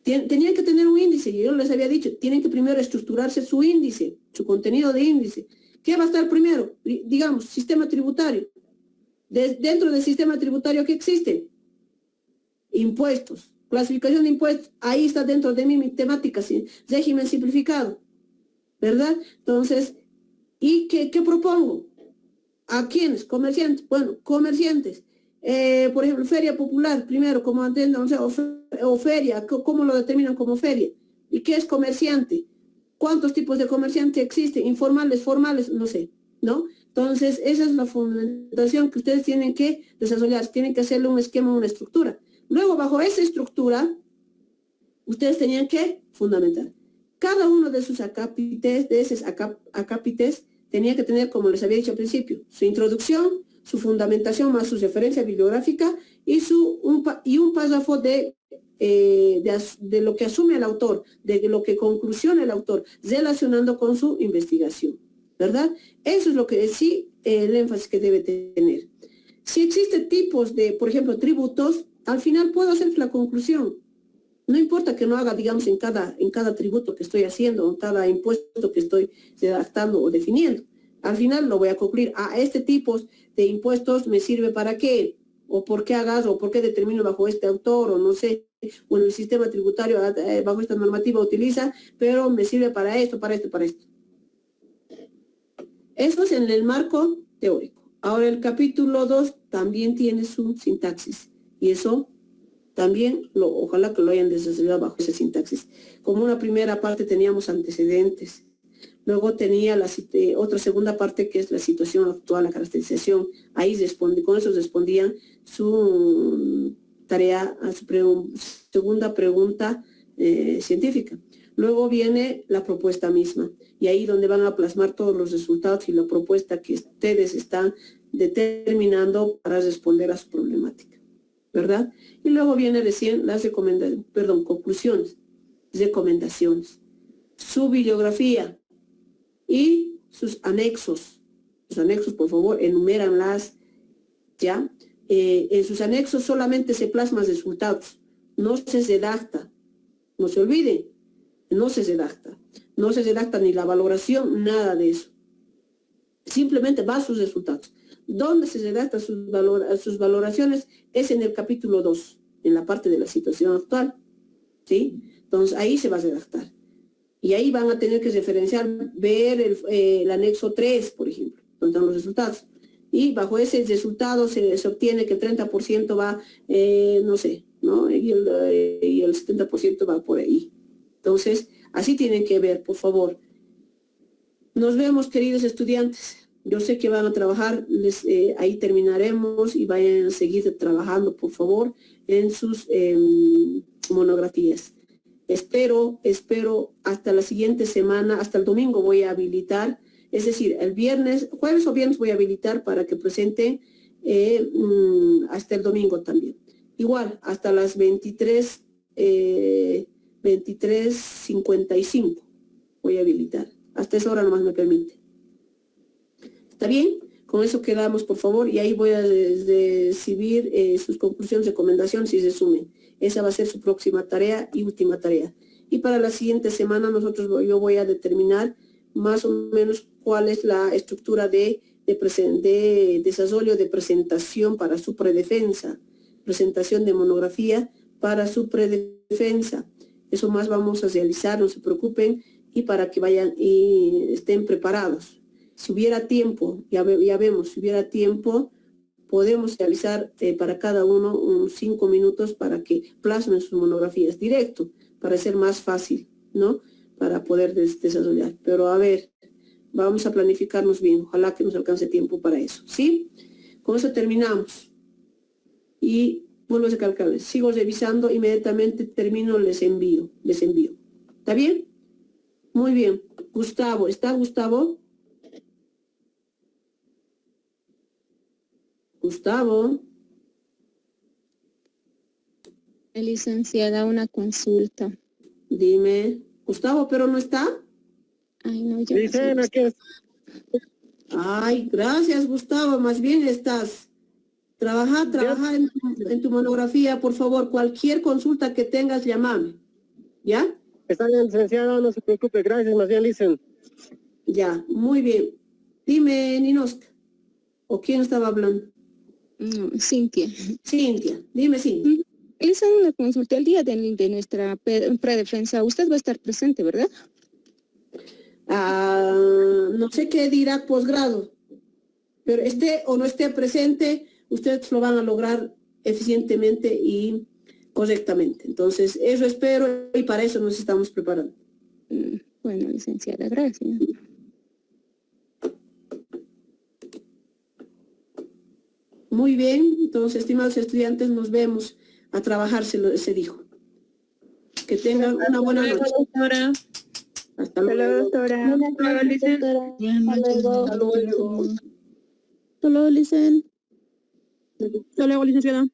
Tenían que tener un índice, yo les había dicho, tienen que primero estructurarse su índice, su contenido de índice. ¿Qué va a estar primero? Digamos, sistema tributario. Dentro del sistema tributario, ¿qué existe? Impuestos, clasificación de impuestos. Ahí está dentro de mi temática, ¿sí? Régimen simplificado, ¿verdad? Entonces, ¿y qué propongo? ¿A quiénes? Comerciantes. Bueno, comerciantes. Por ejemplo, feria popular, primero, como entiendan, o feria, ¿cómo lo determinan como feria? ¿Y qué es comerciante? ¿Cuántos tipos de comerciantes existen? Informales, formales, no sé, ¿no? Entonces, esa es la fundamentación que ustedes tienen que desarrollar, tienen que hacerle un esquema, una estructura. Luego, bajo esa estructura, ustedes tenían que fundamentar. Cada uno de sus acápites, de esos acápites, tenía que tener, como les había dicho al principio, su introducción, su fundamentación más su referencia bibliográfica y un párrafo de lo que asume el autor, de lo que conclusiona el autor, relacionando con su investigación, ¿verdad? Eso es lo que sí, el énfasis que debe tener. Si existen tipos de, por ejemplo, tributos, al final puedo hacer la conclusión. No importa que no haga, digamos, en cada tributo que estoy haciendo, en cada impuesto que estoy redactando o definiendo. Al final lo voy a concluir. Este tipo de impuestos me sirve para qué, o por qué hagas, o por qué determino bajo este autor, o no sé, o en el sistema tributario bajo esta normativa utiliza, pero me sirve para esto, para esto, para esto. Eso es en el marco teórico. Ahora el capítulo 2 también tiene su sintaxis, y eso también, ojalá que lo hayan desarrollado bajo esa sintaxis. Como una primera parte teníamos antecedentes, luego tenía otra segunda parte que es la situación actual, la caracterización. Ahí con eso respondían su tarea, a su segunda pregunta científica. Luego viene la propuesta misma, y ahí donde van a plasmar todos los resultados y la propuesta que ustedes están determinando para responder a su problemática, ¿verdad? Y luego viene recién las conclusiones, recomendaciones, su bibliografía y sus anexos. Sus anexos, por favor, enuméranlas, ¿ya? En sus anexos solamente se plasman resultados, no se redacta, no se olviden, no se redacta ni la valoración, nada de eso. Simplemente va a sus resultados. ¿Dónde se redactan sus valoraciones? Es en el capítulo 2, en la parte de la situación actual, ¿sí? Entonces ahí se va a redactar. Y ahí van a tener que referenciar, ver el anexo 3, por ejemplo, donde están los resultados. Y bajo ese resultado se obtiene que el 30% va, no sé, ¿no? Y el 70% va por ahí. Entonces, así tienen que ver, por favor. Nos vemos, queridos estudiantes. Yo sé que van a trabajar, ahí terminaremos y vayan a seguir trabajando, por favor, en sus monografías. Espero hasta la siguiente semana, hasta el domingo voy a habilitar, es decir, el jueves o viernes voy a habilitar para que presenten hasta el domingo también. Igual, hasta las 23:55 voy a habilitar. Hasta esa hora nomás me permite. ¿Está bien? Con eso quedamos, por favor, y ahí voy a recibir sus conclusiones, recomendaciones y resumen. Esa va a ser su próxima tarea y última tarea. Y para la siguiente semana yo voy a determinar más o menos cuál es la estructura de desarrollo de presentación para su predefensa, presentación de monografía para su predefensa. Eso más vamos a realizar, no se preocupen, y para que vayan y estén preparados. Si hubiera tiempo, ya vemos, si hubiera tiempo, podemos realizar para cada uno unos 5 minutos para que plasmen sus monografías directo, para ser más fácil, ¿no? Para poder desarrollar. Pero a ver, vamos a planificarnos bien. Ojalá que nos alcance tiempo para eso, ¿sí? Con eso terminamos. Y vuelvo a recalcarles, sigo revisando, inmediatamente termino, les envío. ¿Está bien? Muy bien. Gustavo, ¿está Gustavo? Gustavo. Licenciada, una consulta. Dime. Gustavo, ¿pero no está? Ay, no, ya. Dicen aquí. Ay, gracias, Gustavo. Más bien estás. Trabaja en tu monografía, por favor. Cualquier consulta que tengas, llámame. ¿Ya? Está bien, licenciada, no se preocupe, gracias, más bien dicen. Ya, muy bien. Dime, Ninosca. ¿O quién estaba hablando? No, Cintia. Cintia. Dime, Cintia. Esa es una consulta. El día de nuestra predefensa, usted va a estar presente, ¿verdad? No sé qué dirá posgrado, pero esté o no esté presente, ustedes lo van a lograr eficientemente y correctamente. Entonces, eso espero y para eso nos estamos preparando. Bueno, licenciada, gracias. Muy bien, entonces, estimados estudiantes, nos vemos a trabajar, se dijo. Que tengan una buena noche. Hasta luego. Doctora. Buenas noches, doctora. Hasta luego. Hasta luego, Licen. Hasta luego, licenciada.